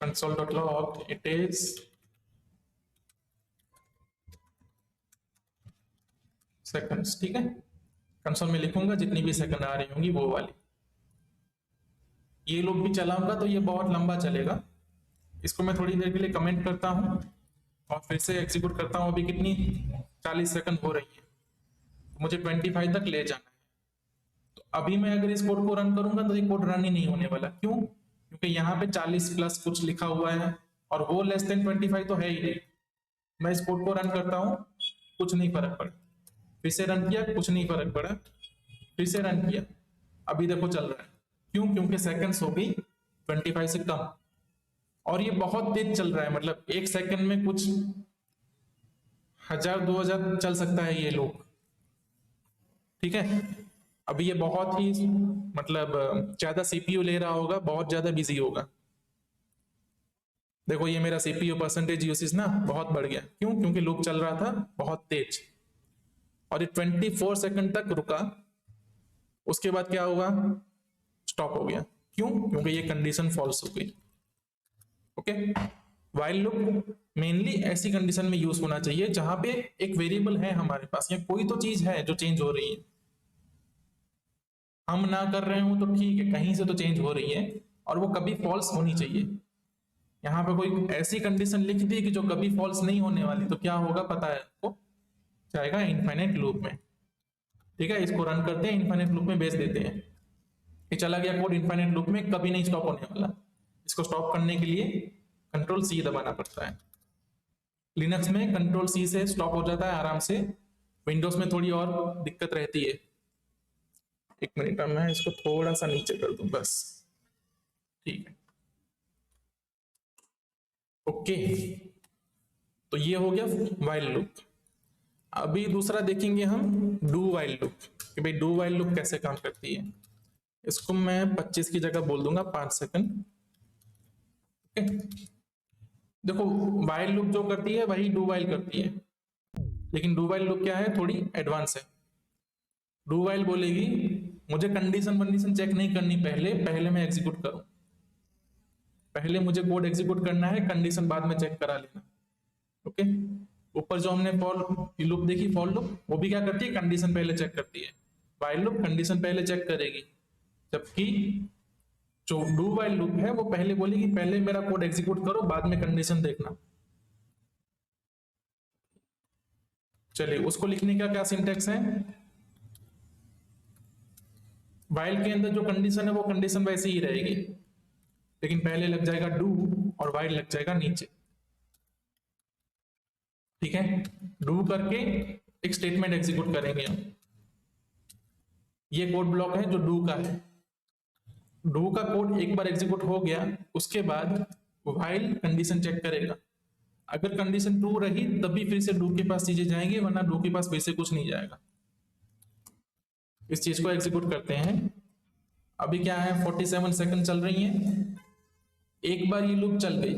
console.log it is seconds। ठीक है, कंसोल में लिखूंगा जितनी भी सेकंड आ रही होंगी वो वाली। ये लोग भी चलाऊंगा तो ये बहुत लंबा चलेगा, इसको मैं थोड़ी देर के लिए कमेंट करता हूं और फिर से एग्जीक्यूट करता हूं। अभी कितनी 40 सेकंड हो रही है, तो मुझे 25 तक ले जाना है। तो अभी मैं अगर इस कोड को रन करूंगा तो ये कोड रन ही नहीं होने वाला। क्यों, क्योंकि यहाँ पे 40 प्लस कुछ लिखा हुआ है और वो लेस देन 25 तो है ही नहीं। मैं इस कोड को रन करता हूँ, कुछ नहीं फर्क पड़ा, फिर से रन किया, कुछ नहीं फर्क पड़ा, फिर से रन किया, अभी देखो चल रहा है। क्यों, क्योंकि सेकंड्स हो गई 25 से कम और ये बहुत तेज चल रहा है। मतलब एक सेकंड में कुछ 1000-2000 चल सकता है ये लोग। ठीक है, अभी ये बहुत ही मतलब ज्यादा सीपीयू ले रहा होगा, बहुत ज्यादा बिजी होगा। देखो ये मेरा सीपीयू परसेंटेज यूसेज ना बहुत बढ़ गया। क्यों, क्योंकि लूप चल रहा था बहुत तेज और ये 24 सेकंड तक रुका, उसके बाद क्या हुआ, स्टॉप हो गया। क्यों, क्योंकि ये कंडीशन फॉल्स हो गई। ओके, व्हाइल लूप मेनली ऐसी कंडीशन में यूज होना चाहिए जहां पे एक वेरिएबल है हमारे पास या कोई तो चीज है जो चेंज हो रही है। हम ना कर रहे हो तो ठीक है, कहीं से तो चेंज हो रही है और वो कभी फॉल्स होनी चाहिए। यहाँ पे कोई ऐसी कंडीशन लिख दी कि जो कभी फॉल्स नहीं होने वाली, तो क्या होगा पता है आपको, जाएगा इनफाइनाइट लूप में। ठीक है, इसको रन करते हैं, इनफाइनाइट लूप में भेज देते हैं, ये चला गया कोड इनफाइनाइट लूप में, कभी नहीं स्टॉप होने वाला। इसको स्टॉप करने के लिए कंट्रोल सी दबाना पड़ता है। लिनक्स में कंट्रोल सी से स्टॉप हो जाता है आराम से, विंडोज में थोड़ी और दिक्कत रहती है। एक मिनट, मैं इसको थोड़ा सा नीचे कर दूं बस। ठीक है, ओके, तो ये हो गया व्हाइल लूप। अभी दूसरा देखेंगे हम डू व्हाइल लूप, कि भाई डू व्हाइल लूप कैसे काम करती है। इसको मैं 25 की जगह बोल दूंगा 5 सेकंड। देखो वाइल लूप जो करती है वही डू वाइल करती है, लेकिन डू वाइल लूप क्या है, थोड़ी एडवांस है। डू वाइल बोलेगी मुझे कंडीशन वंडीशन चेक नहीं करनी, पहले मैं एग्जीक्यूट करूं, पहले मुझे कोड एग्जीक्यूट करना है, कंडीशन बाद में चेक करा लेना। ओके, ऊपर जो हमने फॉर लूप देखी, फॉर लूप, वो भी क्या करती है, कंडीशन पहले चेक करती है। वाइल लूप कंडीशन पहले चेक करेगी, जबकि जो डू वाइल लूप है वो पहले बोलेगी पहले मेरा कोड एग्जीक्यूट करो, बाद में कंडीशन देखना। चलिए उसको लिखने का क्या सिंटेक्स है, वाइल के अंदर जो कंडीशन है वो कंडीशन वैसी ही रहेगी, लेकिन पहले लग जाएगा डू और वाइल लग जाएगा नीचे। ठीक है, डू करके एक स्टेटमेंट एग्जीक्यूट करेंगे हम। ये कोड ब्लॉक है जो डू का है। डू का कोड एक बार एग्जीक्यूट हो गया, उसके बाद व्हाइल कंडीशन चेक करेगा, अगर कंडीशन ट्रू रही तब भी फिर से डू के पास चीजें जाएंगी, वरना डू के पास वैसे कुछ नहीं जाएगा। इस चीज को एग्जीक्यूट करते हैं। अभी क्या है, 47 सेकंड चल रही है, एक बार ये लूप चल गई,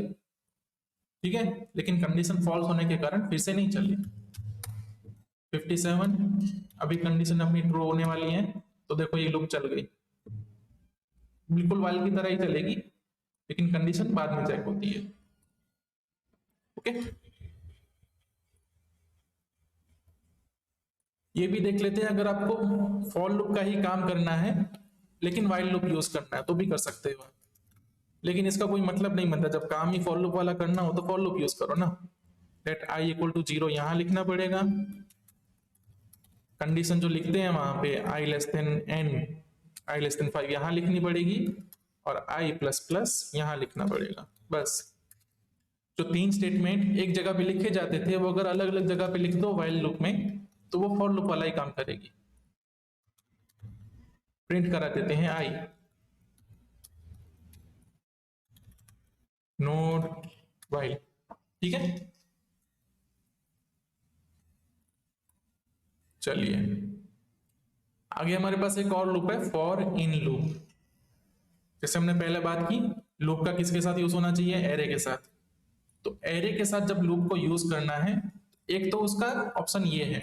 ठीक है, लेकिन कंडीशन फॉल्स होने के कारण फिर से नहीं चली। 57, अभी कंडीशन अपनी ट्रू होने वाली है, तो देखो ये लूप चल गई, बिल्कुल वाइल की तरह ही चलेगी, लेकिन कंडीशन बाद में चेक होती है। ओके, ये भी देख लेते हैं, अगर आपको फॉर लूप का ही काम करना है लेकिन वाइल लूप यूज करना है तो भी कर सकते हो, लेकिन इसका कोई मतलब नहीं बनता। जब काम ही फॉर लूप वाला करना हो तो फॉर लूप यूज करो ना। लेट आई इक्वल टू 0 यहां लिखना पड़ेगा, कंडीशन जो लिखते हैं वहां पे आई लेस देन n, आई लेस देन 5 यहां लिखनी पड़ेगी, और आई प्लस प्लस यहां लिखना पड़ेगा। बस, जो 3 स्टेटमेंट एक जगह पे लिखे जाते थे वो अगर अलग अलग जगह पे लिख दो वाइल लूप में, तो वो फॉर लूप वाला ही काम करेगी। प्रिंट करा देते हैं आई नोड वाइल, ठीक है। चलिए आगे हमारे पास एक और लूप है, फॉर इन लूप। जैसे हमने पहले बात की, लूप का किसके साथ यूज होना चाहिए, एरे के साथ। तो एरे के साथ जब लूप को यूज करना है, एक तो उसका ऑप्शन ये है,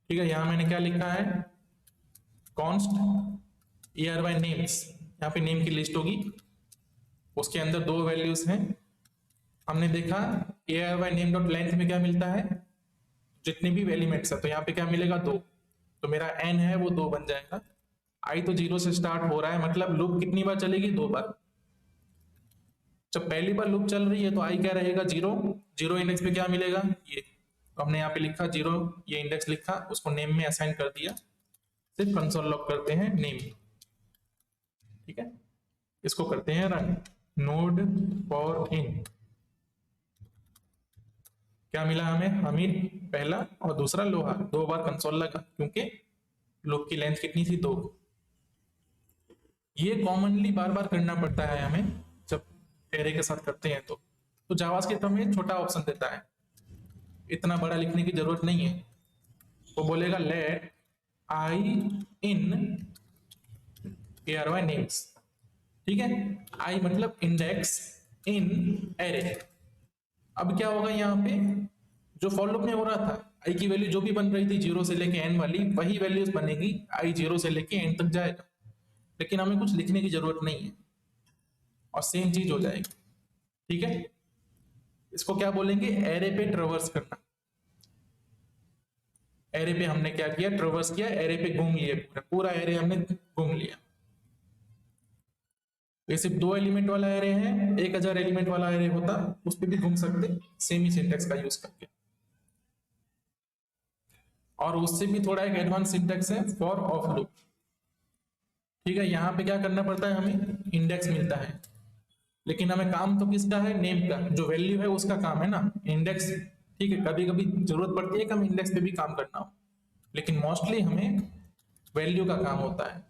ठीक है, यहां मैंने क्या लिखा है, कॉन्स्ट ARY नेम्स, यहाँ पे नेम की लिस्ट होगी, उसके अंदर 2 वैल्यूज हैं। हमने देखा ARY नेम डॉट लेंथ में क्या मिलता है, जितने भी एलिमेंट्स है, तो यहाँ पे क्या मिलेगा 2, तो मेरा n है वो 2 बन जाएगा। i तो 0 से स्टार्ट हो रहा है, मतलब लूप कितनी बार चलेगी, 2 बार। जब पहली बार लूप चल रही है तो i क्या रहेगा, 0, 0 इंडेक्स पे क्या मिलेगा, ये, तो हमने यहाँ पे लिखा 0, ये इंडेक्स लिखा, उसको नेम में असाइन कर दिया। सिर्फ कंसोल लॉग करते हैं नेम, ठीक है, इसको करते हैं रन, नोड फॉर इन। क्या मिला हमें, हमीर पहला और दूसरा लोहा, 2 बार कंसोल लगा, क्योंकि लूप की लेंथ कितनी थी, 2। ये कॉमनली बार बार करना पड़ता है हमें जब एरे के साथ करते हैं, तो जावास्क्रिप्ट हमें छोटा ऑप्शन देता है, इतना बड़ा लिखने की जरूरत नहीं है। वो बोलेगा लेट आई इन ARY नेम्स, ठीक है, आई मतलब इंडेक्स, इन एरे। अब क्या होगा, यहाँ पे जो फॉर लूप में हो रहा था, आई की वैल्यू जो भी बन रही थी 0 से लेके n वाली, वही वैल्यूज बनेगी, आई 0 से लेके n तक जाएगा, लेकिन हमें कुछ लिखने की जरूरत नहीं है, और सेम चीज हो जाएगी, ठीक है। इसको क्या बोलेंगे, एरे पे ट्रेवर्स करना। एरे पे हमने क्या किया, ट्रेवर्स किया, एरे पे घूम लिए, पूरा एरे हमने घूम लिया। ये सिर्फ 2 एलिमेंट वाला एरे है, 1000 एलिमेंट वाला एरे होता उस पर भी घूम सकते, सेम ही सिंटेक्स का यूज करके। और उससे भी थोड़ा एक एडवांस सिंटेक्स है, फॉर ऑफ लूप, ठीक है। यहाँ पे क्या करना पड़ता है, हमें इंडेक्स मिलता है, लेकिन हमें काम तो किसका है, नेम का, जो वैल्यू है उसका काम है ना, इंडेक्स, ठीक है। कभी कभी जरूरत पड़ती है कि हम इंडेक्स पे भी काम करना हो, लेकिन मोस्टली हमें वैल्यू का काम होता है।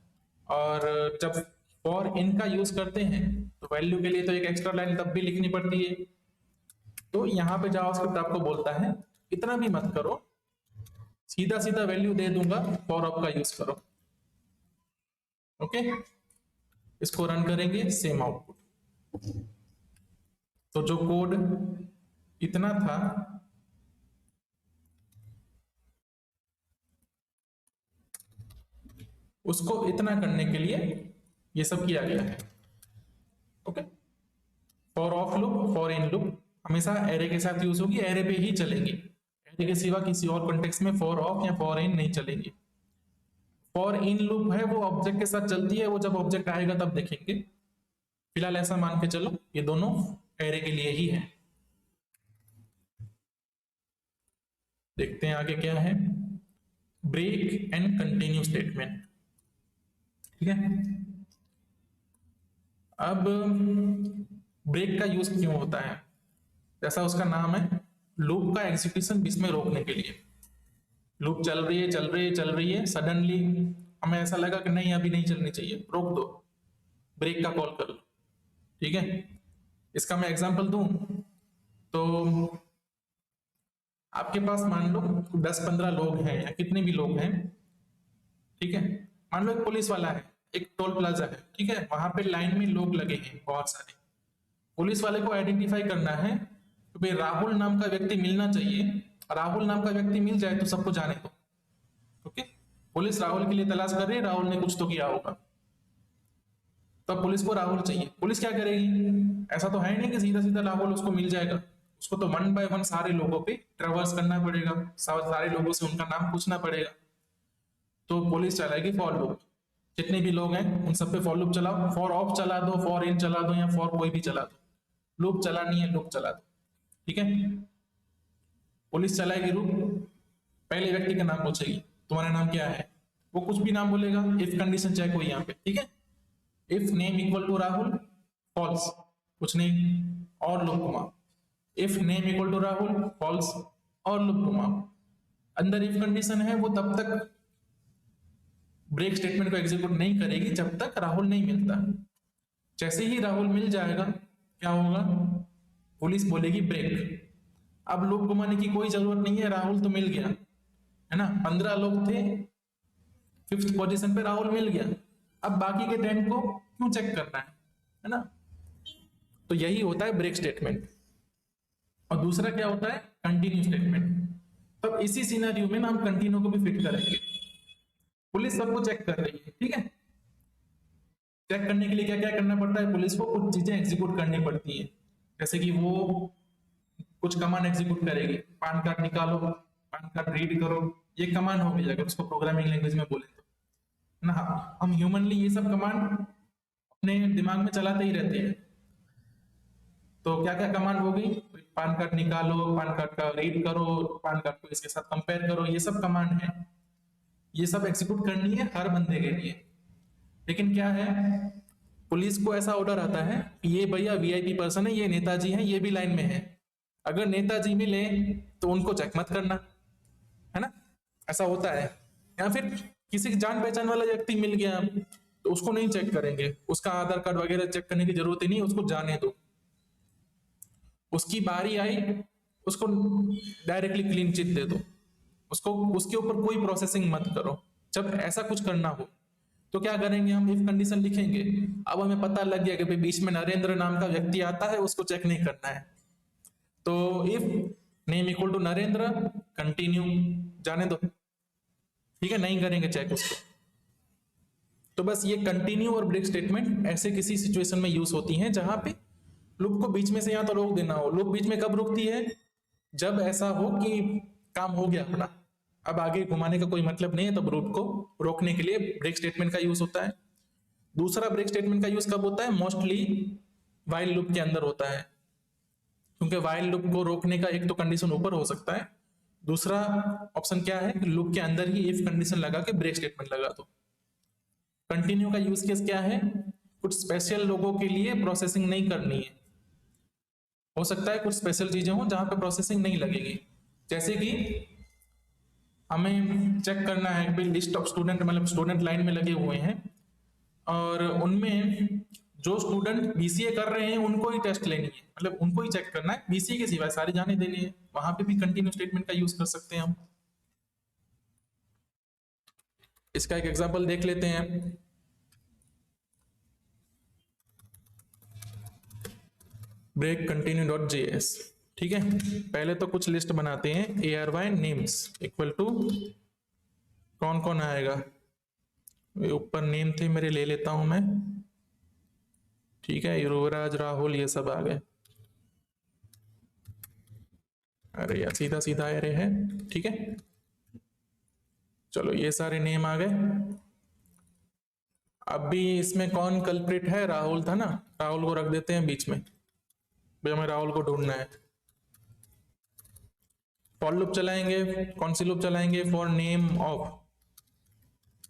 और जब फॉर इन का यूज करते हैं तो वैल्यू के लिए तो एक एक्स्ट्रा लाइन तब भी लिखनी पड़ती है। तो यहाँ पे जावास्क्रिप्ट आपको बोलता है इतना भी मत करो, सीधा सीधा वैल्यू दे दूंगा, फॉर ऑफ का यूज करो। ओके, इसको रन करेंगे, सेम आउटपुट। तो जो कोड इतना था उसको इतना करने के लिए ये सब किया गया है। Okay, for of loop, for in loop हमेशा एरे के साथ यूज होगी, एरे पे ही चलेंगे, एरे के सिवा किसी और कॉन्टेक्स्ट में फॉर ऑफ या फॉर इन नहीं चलेंगे। फॉर इन लूप है वो ऑब्जेक्ट के साथ चलती है, वो जब ऑब्जेक्ट आएगा तब देखेंगे। फिलहाल ऐसा मान के चलो ये दोनों एरे के लिए ही है। देखते हैं आगे क्या है, ब्रेक एंड कंटिन्यू स्टेटमेंट। ठीक है, अब ब्रेक का यूज क्यों होता है? जैसा उसका नाम है, लूप का एग्जीक्यूशन बीच में रोकने के लिए। लूप चल रही है चल रही है चल रही है, सडनली हमें ऐसा लगा कि नहीं अभी नहीं चलनी चाहिए, रोक दो, ब्रेक का कॉल कर लो। ठीक है, इसका मैं एग्जांपल दूं तो आपके पास मान लो 10-15 लोग हैं या कितने भी लोग हैं। ठीक है, मान लो एक पुलिस वाला है, एक टोल प्लाजा है, ठीक है, वहां पे लाइन में लोग लगे हैं बहुत सारे। पुलिस वाले को आइडेंटिफाई करना है कि भाई राहुल नाम का व्यक्ति मिलना चाहिए, राहुल नाम का व्यक्ति मिल जाए तो सबको जाने दो। ओके, पुलिस राहुल के लिए तलाश कर रही है, राहुल ने कुछ तो किया होगा, तब पुलिस को राहुल चाहिए। पुलिस क्या करेगी? ऐसा तो है नहीं कि सीधा सीधा राहुल उसको मिल जाएगा, उसको तो 1 बाय 1 सारे लोगों पे ट्रेवर्स करना पड़ेगा, सारे लोगों से उनका नाम पूछना पड़ेगा। तो पुलिस चलाएगी फॉर लूप, जितने भी लोग हैं उन सब पे फॉर लूप चलाओ, फॉर ऑफ चला दो, फॉर इन चला दो या फॉर कोई भी चला दो, लूप चलानी है लूप चला दो। ठीक है, पुलिस चलाएगी लूप, पहले व्यक्ति का नाम पूछेगी तुम्हारा नाम क्या है, वो कुछ भी नाम बोलेगा, इफ कंडीशन चेक हुई यहाँ पे। ठीक है, if name equal to Rahul, false, कुछ नहीं, और लूप घुमाओ। If name equal to Rahul, false, और लूप घुमाओ। अंदर इफ कंडीशन है वो तब तक ब्रेक स्टेटमेंट को एग्जीक्यूट नहीं करेगी जब तक राहुल नहीं मिलता। जैसे ही राहुल मिल जाएगा क्या होगा? पुलिस बोलेगी ब्रेक। अब लूप घुमाने की कोई जरूरत नहीं है, राहुल तो मिल गया है ना, 15 लोग थे, 5th पोजीशन पे राहुल मिल गया, अब बाकी के 10 को क्यों चेक करना है ना? तो यही होता है ब्रेक स्टेटमेंट। और दूसरा क्या होता है? Continue statement. तब इसी सिनेरियो में ना हम कंटिन्यू को भी फिट करेंगे। पुलिस सबको चेक कर रही है, ठीक है, चेक करने के लिए क्या क्या करना पड़ता है? पुलिस को कुछ चीजें एग्जीक्यूट करनी पड़ती है, जैसे कि वो कुछ कमांड एग्जीक्यूट करेगी, पैन कार्ड निकालो, पैन कार्ड रीड करो, ये कमांड हो गई अगर उसको प्रोग्रामिंग लैंग्वेज में बोले तो ना। हम ह्यूमनली ये सब कमांड अपने दिमाग में चलाते ही रहते हैं। तो क्या क्या कमांड हो गई? पैन कार्ड निकालो, पैन कार्ड का रीड करो, पैन कार्ड को इसके साथ कंपेयर करो, ये सब कमांड है, ये सब एग्जीक्यूट करनी है हर बंदे के लिए। लेकिन क्या है, पुलिस को ऐसा ऑर्डर आता है कि ये भैया वीआईपी पर्सन है, ये नेताजी हैं, ये भी लाइन में है, अगर नेताजी मिले तो उनको चेक मत करना, है ना, ऐसा होता है। या फिर किसी जान पहचान वाला व्यक्ति मिल गया तो उसको नहीं चेक करेंगे, उसका आधार कार्ड वगैरह चेक करने की जरूरत ही नहीं, उसको जाने दो, उसकी बारी आई उसको डायरेक्टली क्लीन चिट दे दो, उसको उसके ऊपर कोई प्रोसेसिंग मत करो। जब ऐसा कुछ करना हो तो क्या करेंगे? हम इफ कंडीशन लिखेंगे। अब हमें पता लग गया कि भाई बीच में नरेंद्र नाम का व्यक्ति आता है, उसको चेक नहीं करना है, तो if name equal to Narendra, continue, जाने दो, ठीक है, नहीं करेंगे चेक उसको। तो बस ये कंटिन्यू और ब्रेक स्टेटमेंट ऐसे किसी सिचुएशन में यूज होती हैं जहां पे लूप को बीच में से या तो रोक देना हो। लूप बीच में कब रुकती है? जब ऐसा हो कि काम हो गया अपना, अब आगे घुमाने का कोई मतलब नहीं है, तब लूप को रोकने के लिए ब्रेक स्टेटमेंट का यूज होता है। दूसरा ब्रेक स्टेटमेंट का यूज कब होता है? मोस्टली व्हाइल लूप के अंदर होता है, क्योंकि व्हाइल लूप को रोकने का एक तो कंडीशन ऊपर हो सकता है, दूसरा ऑप्शन क्या है कि लूप के अंदर ही इफ कंडीशन लगा के ब्रेक स्टेटमेंट लगा दो। कंटिन्यू का यूज केस क्या है? कुछ स्पेशल लोगों के लिए प्रोसेसिंग नहीं करनी है, हो सकता है कुछ स्पेशल चीजें हो जहां पे प्रोसेसिंग नहीं लगेगी, जैसे कि हमें चेक करना है कि लिस्ट ऑफ स्टूडेंट, मतलब स्टूडेंट लाइन में लगे हुए हैं और उनमें जो स्टूडेंट बीसीए कर रहे हैं उनको ही टेस्ट लेनी है, मतलब उनको ही चेक करना है, बीसीए के सिवाय सारे जाने देने हैं, वहां पे भी कंटिन्यू स्टेटमेंट का यूज कर सकते हैं हम। इसका एक एग्जांपल देख लेते हैं। Break continue dot JS. ठीक है, पहले तो कुछ लिस्ट बनाते हैं। ARY नेम्स इक्वल टू कौन कौन आएगा, ऊपर नेम थे मेरे, ले लेता हूं मैं। ठीक है, युवराज, राहुल, ये सब आ गए। अरे यार सीधा सीधा एरे है। ठीक है, चलो ये सारे नेम आ गए। अब भी इसमें कौन कल्प्रिट है, राहुल था ना, राहुल को रख देते हैं बीच में, भाई हमें राहुल को ढूंढना है। फॉर लूप चलाएंगे, कौन सी लूप चलाएंगे, for name of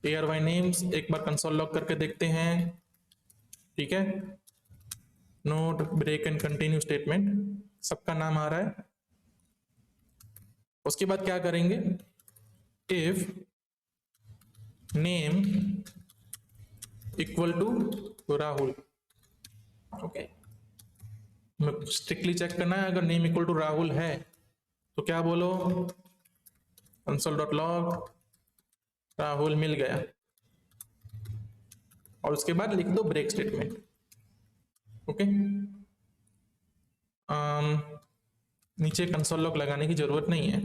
ARY names. एक बार कंसोल लॉग करके देखते हैं। ठीक है, note break and continue statement, सबका नाम आ रहा है। उसके बाद क्या करेंगे, if name equal to Rahul. Okay, strictly check करना है, अगर नेम इक्वल टू राहुल है तो क्या बोलो, कंसोल डॉट लॉग राहुल मिल गया, और उसके बाद लिख दो ब्रेक स्टेटमेंट। ओके, नीचे कंसोल लॉग लगाने की जरूरत नहीं है।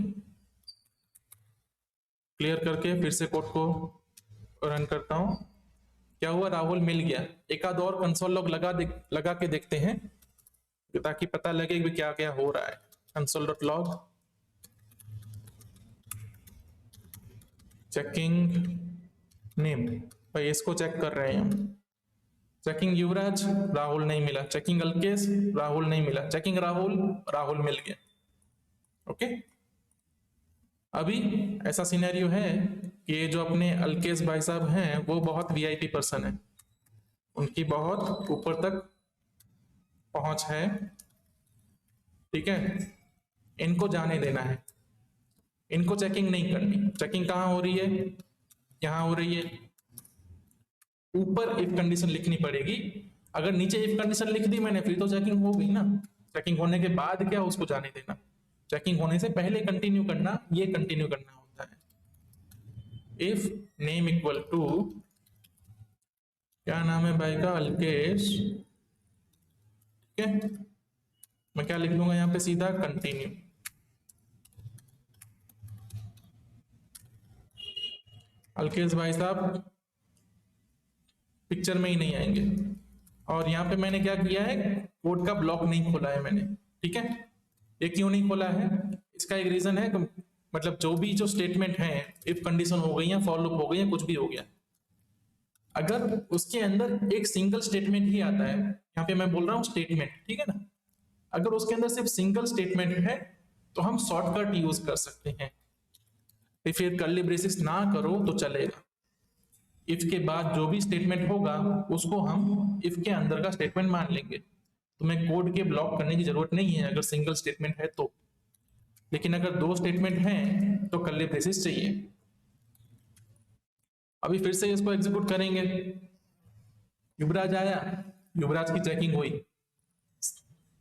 क्लियर करके फिर से कोड को रन करता हूं। क्या हुआ, राहुल मिल गया। एक आध और कंसोल लॉग लगा के देखते हैं ताकि पता लगे कि क्या क्या हो रहा है। Console dot log checking name, भाई इसको चेक कर रहे हैं हम। चेकिंग युवराज, राहुल नहीं मिला। चेकिंग अल्केश, राहुल नहीं मिला। चेकिंग राहुल, राहुल मिल गया। ओके, अभी ऐसा सिनेरियो है कि ये जो अपने अल्केश भाई साहब हैं वो बहुत VIP पर्सन है, उनकी बहुत ऊपर तक पहुंच है। ठीक है, इनको जाने देना है, इनको चेकिंग नहीं करनी। चेकिंग कहाँ हो रही है, यहां हो रही है। ऊपर इफ कंडीशन लिखनी पड़ेगी, अगर नीचे इफ कंडीशन लिख दी मैंने फिर तो चेकिंग हो गई ना। चेकिंग होने के बाद क्या उसको जाने देना, चेकिंग होने से पहले कंटिन्यू करना, ये कंटिन्यू करना होता है। इफ नेम इक्वल टू, क्या नाम है भाई का, अल्केश। ठीक है, मैं क्या लिख लूंगा यहाँ पे, सीधा कंटिन्यू। अल्केश भाई साहब पिक्चर में ही नहीं आएंगे। और यहाँ पे मैंने क्या किया है, कोड का ब्लॉक नहीं खोला है मैंने। ठीक है, ये क्यों नहीं खोला है, इसका एक रीजन है, मतलब जो भी जो स्टेटमेंट है, इफ कंडीशन हो गई या फॉर लूप हो गई या कुछ भी हो गया, अगर उसके अंदर एक सिंगल स्टेटमेंट ही आता है, यहाँ पे मैं बोल रहा हूँ स्टेटमेंट, ठीक है ना, अगर उसके अंदर सिर्फ सिंगल स्टेटमेंट है तो हम शॉर्टकट यूज कर सकते हैं। फिर कर्ली ब्रेसेस ना करो तो चलेगा। इफ के बाद जो भी स्टेटमेंट होगा उसको हम इफ के अंदर का स्टेटमेंट मान लेंगे। तुम्हें कोड के ब्लॉक करने की जरूरत नहीं है अगर सिंगल स्टेटमेंट है तो, लेकिन अगर दो स्टेटमेंट हैं तो कर्ली ब्रेसेस चाहिए। अभी फिर से इसको एग्जीक्यूट करेंगे। युवराज आया, युवराज की चेकिंग हुई।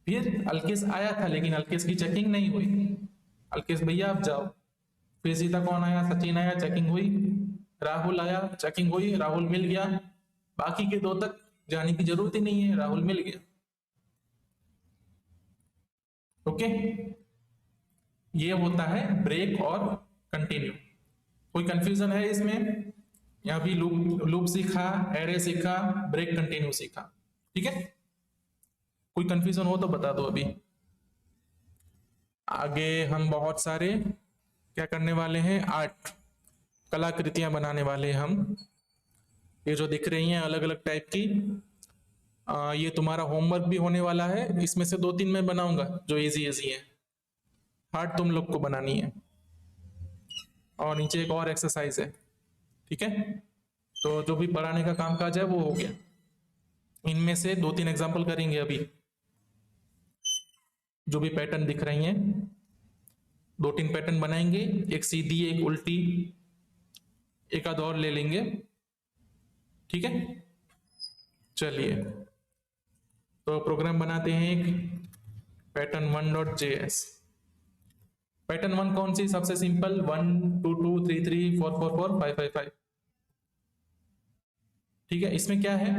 फिर अल्केश आया था लेकिन अल्केश की चेकिंग नहीं हुई, अल्केश भैया आप जाओ। फिर सीधा कौन आया, सचिन आया, चेकिंग हुई। राहुल आया, चेकिंग हुई, राहुल मिल गया। बाकी के दो तक जाने की जरूरत ही नहीं है, राहुल मिल गया। ओके, ये होता है ब्रेक और कंटिन्यू। कोई कंफ्यूजन है इसमें, यहाँ भी लूप सीखा, एरे सीखा, ब्रेक कंटिन्यू सीखा। ठीक है, कोई कंफ्यूजन हो तो बता दो। अभी आगे हम बहुत सारे क्या करने वाले हैं, आर्ट कलाकृतियां बनाने वाले हैं हम। ये जो दिख रही हैं अलग अलग टाइप की, ये तुम्हारा होमवर्क भी होने वाला है। इसमें से 2-3 मैं बनाऊंगा जो इजी इजी है, हार्ड तुम लोग को बनानी है। और नीचे एक और एक्सरसाइज है। ठीक है, तो जो भी पढ़ाने का काम काज है वो हो गया। इनमें से 2-3 एग्जाम्पल करेंगे अभी। जो भी पैटर्न दिख रही हैं 2-3 पैटर्न बनाएंगे, एक सीधी एक उल्टी, एक आध और ले लेंगे। ठीक है, चलिए तो प्रोग्राम बनाते हैं एक पैटर्न 1.js। पैटर्न 1 कौन सी, सबसे सिंपल 1 2 2 3 3 4 4 4 5 5 5। ठीक है, इसमें क्या है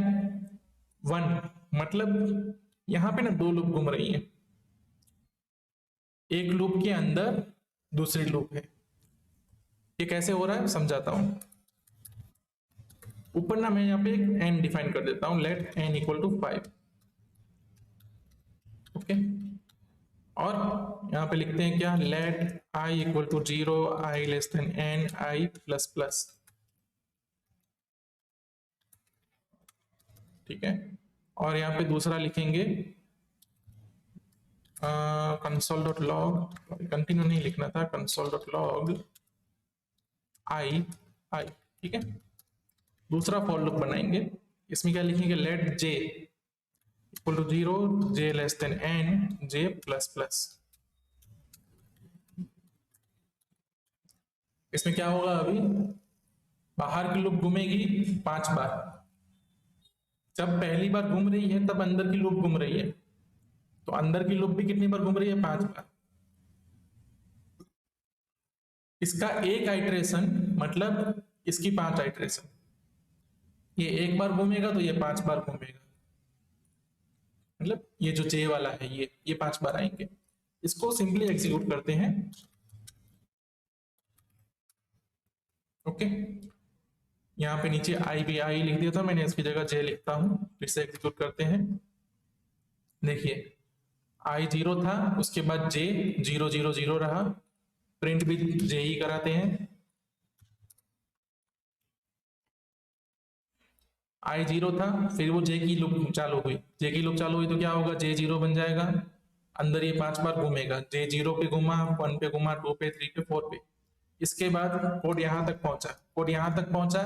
1, मतलब यहां पे ना दो लूप घूम रही है, एक लूप के अंदर दूसरी लूप है। ये कैसे हो रहा है समझाता हूं। ऊपर ना मैं यहाँ पे एक एन डिफाइन कर देता हूं, let n equal to 5। Okay, और यहाँ पे लिखते हैं क्या, let i equal to 0, i less than n, i plus plus. ठीक है, और यहाँ पे दूसरा लिखेंगे कंसोल डॉट लॉग, कंटिन्यू नहीं लिखना था, console dot log i i. ठीक है, दूसरा फॉर लूप बनाएंगे, इसमें क्या लिखेंगे, let j equal to 0, j less than n, j plus plus. इसमें क्या होगा, अभी बाहर की लूप घूमेगी 5 बार, जब पहली बार घूम रही है तब अंदर की लूप घूम रही है, तो अंदर की लूप भी कितनी बार घूम रही है, 5 बार। इसका एक आइट्रेशन मतलब इसकी 5 आइट्रेशन, ये एक बार घूमेगा तो ये 5 बार घूमेगा, मतलब ये जो जे वाला है ये 5 बार आएंगे। इसको सिंपली एग्जीक्यूट करते हैं। ओके, यहाँ पे नीचे आई भी आई लिख दिया था मैंने, इसकी जगह जे लिखता हूं, फिर से एग्जीक्यूट करते हैं। देखिए आई 0 था, उसके बाद जे 0 0 0 रहा, प्रिंट भी जे ही कराते हैं। आई 0 था, फिर वो जे की लूप चालू हुई, जे की लूप चालू हुई तो क्या होगा, जे 0 बन जाएगा, अंदर ये 5 बार घूमेगा, जे 0 पे घूमा, 1 पे घूमा, 2 पे, 3 पे, 4 पे। इसके बाद कोड यहां तक पहुंचा, कोड यहां तक पहुंचा,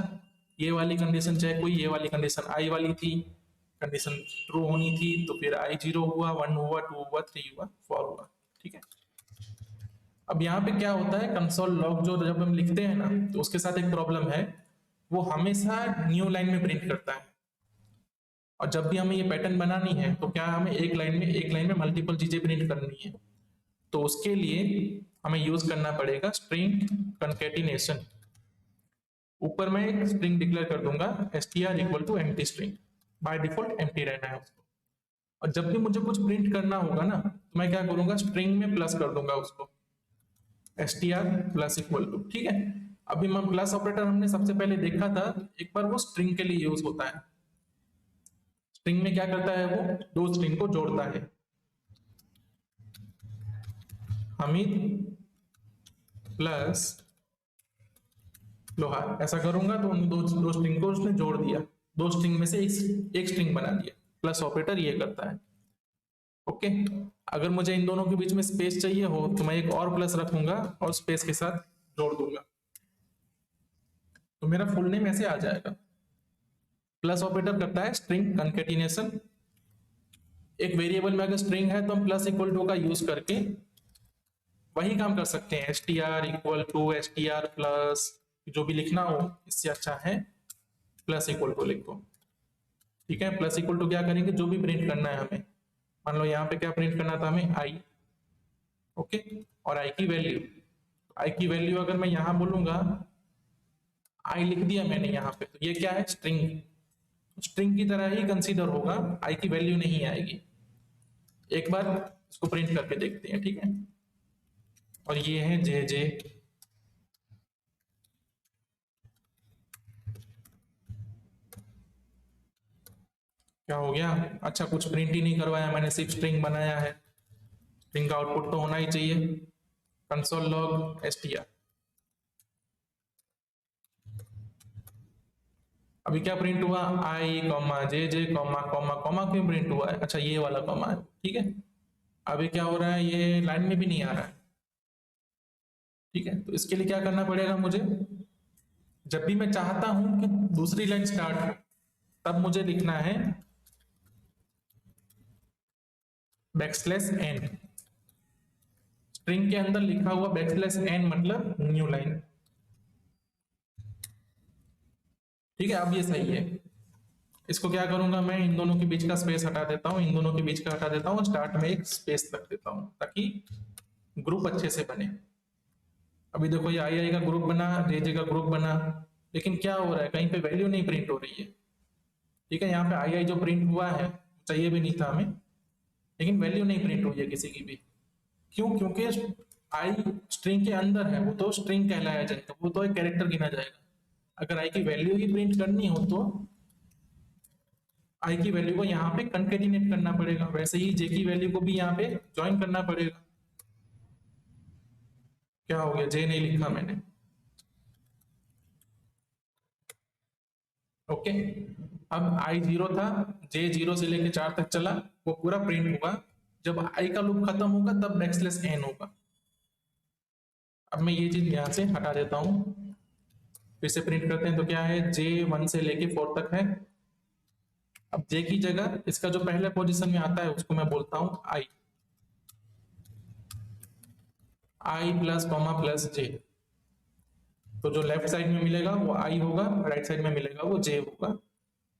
ये वाली कंडीशन चेक हुई, ये वाली कंडीशन आई वाली थी, कंडीशन ट्रू होनी थी, तो फिर आई 0 हुआ, 1 हुआ, 2 हुआ, 3 हुआ, 4 हुआ। ठीक है, अब यहाँ पे क्या होता है, कंसोल लॉग जो जब हम लिखते हैं ना, तो उसके साथ एक प्रॉब्लम है, वो हमेशा न्यू लाइन में प्रिंट करता है। और जब भी हमें ये पैटर्न बनानी है तो क्या हमें एक लाइन में मल्टीपल चीजें प्रिंट करनी है, तो उसके लिए हमें यूज करना पड़ेगा स्ट्रिंग कंकेटिनेशन। ऊपर मैं एक स्ट्रिंग डिक्लेयर कर दूंगा str equal to empty string, by default empty रहना है उसको। और जब भी मुझे कुछ प्रिंट करना होगा ना, तो मैं क्या करूंगा, स्ट्रिंग में प्लस कर दूंगा उसको, str प्लस इक्वल टू। ठीक है, अभी मैं प्लस ऑपरेटर हमने सबसे पहले देखा था, एक बार वो स्ट्रिंग के लिए यूज होता है। स्ट्रिंग में क्या करता है, वो दो स्ट्रिंग को जोड़ता है, हमीद प्लस लोहार, ऐसा करूंगा तो उन दो स्ट्रिंग को उसने जोड़ दिया, दो स्ट्रिंग में से एक स्ट्रिंग बना दिया। प्लस ऑपरेटर ये करता है। ओके, अगर मुझे इन दोनों के बीच में स्पेस चाहिए हो तो मैं एक और प्लस रखूंगा और स्पेस के साथ जोड़ दूंगा, तो मेरा फुल नेम ऐसे आ जाएगा। प्लस ऑपरेटर करता है स्ट्रिंग कंकेटिनेशन। एक वेरिएबल में अगर स्ट्रिंग है तो हम प्लस इक्वल टू का यूज करके वही काम कर सकते हैं, str equal to str plus, जो भी लिखना हो, इससे अच्छा है प्लस इक्वल टू लिख दो। ठीक है, प्लस इक्वल टू क्या करेंगे, जो भी प्रिंट करना है हमें, मान लो यहाँ पे क्या प्रिंट करना था हमें, आई। ओके, और आई की वैल्यू अगर मैं यहाँ बोलूंगा, आई लिख दिया मैंने यहाँ पे, तो ये क्या है, स्ट्रिंग की तरह ही कंसीडर होगा, आई की वैल्यू नहीं आएगी। एक बार इसको प्रिंट करके देखते हैं। ठीक है, और ये है जे जे। क्या हो गया, अच्छा कुछ प्रिंट ही नहीं करवाया मैंने, सिर्फ स्ट्रिंग बनाया है। स्ट्रिंग का आउटपुट तो होना ही चाहिए, कंसोल लॉग str। अभी क्या प्रिंट हुआ, आई कॉमा जे जे कॉमा कॉमा कॉमा, क्यों प्रिंट हुआ है, अच्छा ये वाला कॉमा है। ठीक है, अभी क्या हो रहा है, ये लाइन में भी नहीं आ रहा है। ठीक है, तो इसके लिए क्या करना पड़ेगा मुझे, जब भी मैं चाहता हूं कि दूसरी लाइन स्टार्ट हो, तब मुझे लिखना है बैकस्लैश एन। स्ट्रिंग के अंदर लिखा हुआ बैकस्लैश एन मतलब न्यू लाइन। ठीक है, अब ये सही है। इसको क्या करूंगा, मैं इन दोनों के बीच का स्पेस हटा देता हूं, इन दोनों के बीच का हटा देता हूं, स्टार्ट में एक स्पेस रख देता हूं ताकि ग्रुप अच्छे से बने। अभी देखो ये आई का ग्रुप बना, जे जे का ग्रुप बना, लेकिन क्या हो रहा है, कहीं पे वैल्यू नहीं प्रिंट हो रही है। ठीक है, यहाँ पे आई जो प्रिंट हुआ है चाहिए भी नहीं था हमें, लेकिन वैल्यू नहीं प्रिंट हुई है किसी की भी। क्यों? क्योंकि आई स्ट्रिंग के अंदर है, वो तो स्ट्रिंग कहलाया जाएगा, वो तो एक कैरेक्टर गिना जाएगा। अगर आई की वैल्यू ही प्रिंट करनी हो तो आई की वैल्यू को यहाँ पे कंकेटिनेट करना पड़ेगा, वैसे ही जे की वैल्यू को भी यहाँ पे ज्वाइन करना पड़ेगा। क्या हो गया? जे नहीं लिखा मैंने। ओके, अब आई 0 था, जे 0 से लेके 4 तक चला, वो पूरा प्रिंट होगा। जब आई का लूप खत्म होगा तब बैकस्लैश एन होगा। अब मैं ये चीज यहां से हटा देता हूं, फिर से प्रिंट करते हैं। तो क्या है? जे 1 से लेके 4 तक है। अब जे की जगह इसका जो पहले पोजीशन में आता है उसको मैं बोलता हूं आई, आई प्लस कॉमा प्लस जे। तो जो लेफ्ट साइड में मिलेगा वो आई होगा, राइट साइड में मिलेगा वो जे होगा।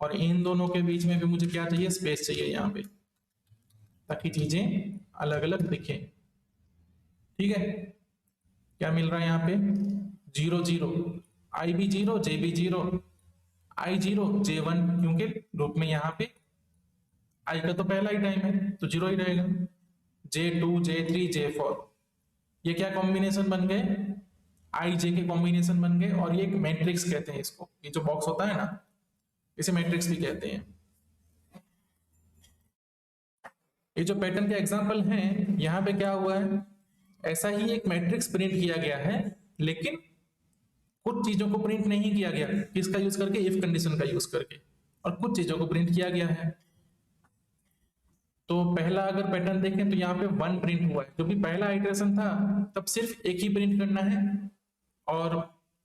और इन दोनों के बीच में भी मुझे क्या चाहिए? स्पेस चाहिए यहाँ पे, ताकि चीजें अलग अलग दिखें। ठीक है, क्या मिल रहा है यहाँ पे? 0 0, आई भी 0, जे भी 0, आई 0 जे 1, क्योंकि लूप में यहाँ पे आई का तो पहला ही टाइम है तो 0 ही रहेगा। जे 2, जे 3, जे 4, ये क्या कॉम्बिनेशन बन गए? आई जे के कॉम्बिनेशन बन गए। और ये एक मैट्रिक्स कहते हैं इसको, ये जो बॉक्स होता है ना, इसे मैट्रिक्स भी कहते हैं। ये जो पैटर्न के एग्जांपल हैं, यहाँ पे क्या हुआ है? ऐसा ही एक मैट्रिक्स प्रिंट किया गया है, लेकिन कुछ चीजों को प्रिंट नहीं किया गया। किसका यूज करके? इफ कंडीशन का यूज करके। और कुछ चीजों को प्रिंट किया गया है। तो पहला अगर पैटर्न देखें तो यहाँ पे 1 प्रिंट हुआ है, जो भी पहला आइटरेशन था तब सिर्फ एक ही प्रिंट करना है। और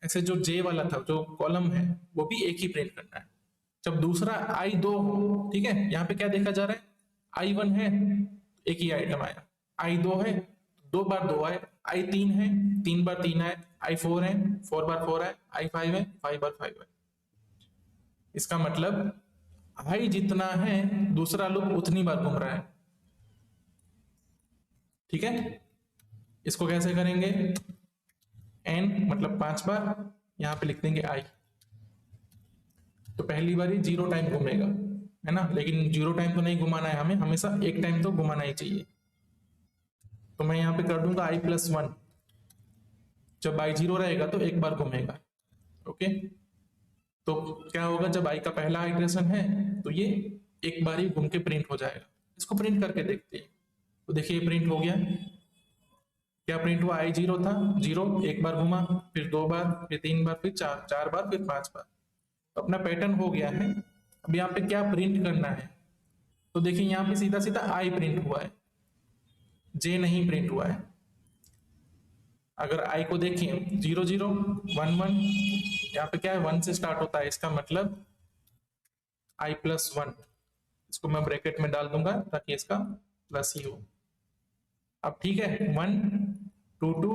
ऐसे जो जे वाला था, जो कॉलम है, वो भी एक ही प्रिंट करना है। जब दूसरा आई 2 हो, ठीक है, यहाँ पे क्या देखा जा रहा है? आई 1 है, एक ही आइटम आया। आई 2 है, 2 बार 2 आए। आई 3 है, 3 बार 3 आए। आई 4 है, 4 बार 4 आए। आई 5 है, 5 बार 5 आए। इसका मतलब आई जितना है दूसरा लूप उतनी बार घूम रहा है। ठीक है, इसको कैसे करेंगे? एन मतलब 5 बार, यहां पे लिख देंगे आई। तो पहली बार ही 0 टाइम घूमेगा, है ना, लेकिन 0 टाइम तो नहीं घुमाना है हमें, हमेशा एक टाइम तो घुमाना ही चाहिए। तो मैं यहाँ पे कर दूंगा आई प्लस 1। जब आई 0 रहेगा तो एक बार घूमेगा। ओके, तो क्या होगा? जब आई का पहला आइटरेशन है तो ये एक बार ही घूम के प्रिंट हो जाएगा। इसको प्रिंट करके देखते हैं। तो देखिए प्रिंट हो गया। क्या प्रिंट हुआ? आई 0 था, 0 एक बार घुमा, फिर 2 बार, फिर 3 बार, फिर 4 बार, फिर 5 बार। तो अपना पैटर्न हो गया है। अब यहाँ पे क्या प्रिंट करना है? तो देखिए यहाँ पे सीधा सीधा आई प्रिंट हुआ है, जे नहीं प्रिंट हुआ है। अगर आई को देखें 0 0 1 1, यहाँ पे क्या है? 1 से स्टार्ट होता है, इसका मतलब आई प्लस 1। इसको मैं ब्रैकेट में डाल दूंगा ताकि इसका प्लस ही हो। अब ठीक है, 1 2 2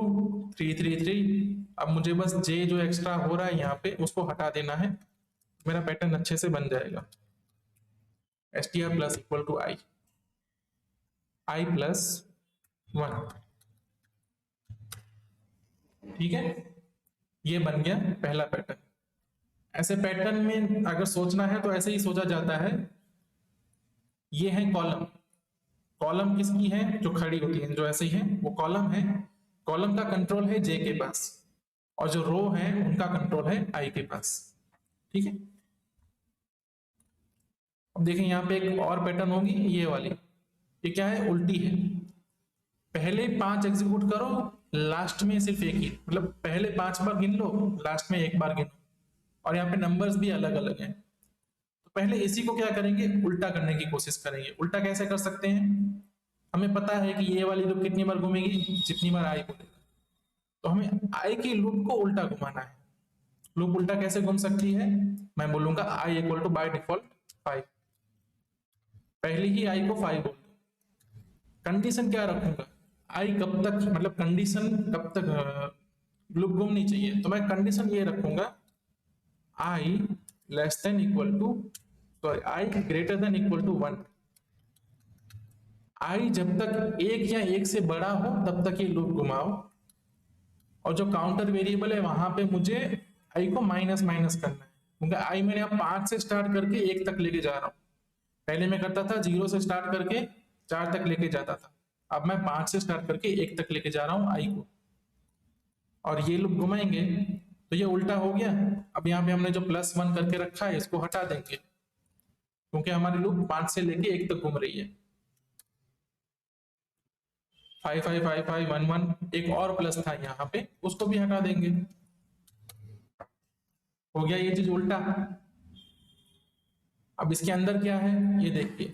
3 3 3। अब मुझे बस जे जो एक्स्ट्रा हो रहा है यहाँ पे उसको हटा देना है, मेरा पैटर्न अच्छे से बन जाएगा। str plus equal to i, i plus 1। ठीक है, ये बन गया पहला पैटर्न। ऐसे पैटर्न में अगर सोचना है तो ऐसे ही सोचा जाता है। ये है कॉलम। कॉलम किसकी है? जो खड़ी होती है, जो ऐसे ही है वो कॉलम है। कॉलम का कंट्रोल है जे के पास, और जो रो है उनका कंट्रोल है आई के पास। ठीक है, अब देखें यहाँ पे एक और पैटर्न होगी, ये वाली। ये क्या है? उल्टी है। पहले 5 एग्जीक्यूट करो, लास्ट में सिर्फ एक ही, मतलब पहले 5 बार गिन लो, लास्ट में एक बार गिनो। और यहाँ पे नंबर्स भी अलग अलग हैं। तो पहले इसी को क्या करेंगे? उल्टा करने की कोशिश करेंगे। उल्टा कैसे कर सकते हैं? हमें पता है कि ये वाली लूप कितनी बार घूमेगी? जितनी बार आई बोलेगा। तो हमें आई की लूप को उल्टा घुमाना है। लूप उल्टा कैसे घूम सकती है? मैं बोलूंगा आई इक्वल टू बाय डिफॉल्ट 5। पहले ही आई को 5 बोल, कंडीशन क्या रखूंगा? आई कब तक, मतलब कंडीशन कब तक लूप घूमनी चाहिए? तो मैं कंडीशन ये रखूंगा, I less than equal to, sorry, I greater than equal to 1। I जब तक 1 या 1 से बड़ा हो तब तक ये लूप घुमाओ। और जो काउंटर वेरिएबल है वहां पे मुझे आई को माइनस माइनस करना है, क्योंकि आई मैंने अब 5 से स्टार्ट करके 1 तक लेके जा रहा हूँ। पहले मैं करता था 0 से स्टार्ट करके 4 तक लेके जाता था, अब मैं 5 से स्टार्ट करके 1 तक लेके जा रहा हूँ आई को, और ये लूप घुमाएंगे तो ये उल्टा हो गया। अब यहाँ पे हमने जो +1 करके रखा है इसको हटा देंगे, क्योंकि हमारी लूप 5 से लेके 1 तक घूम रही है। 5 5 5 5 1 1 एक और प्लस था यहाँ पे, उसको भी हटा देंगे। हो गया ये चीज उल्टा। अब इसके अंदर क्या है ये देखिए,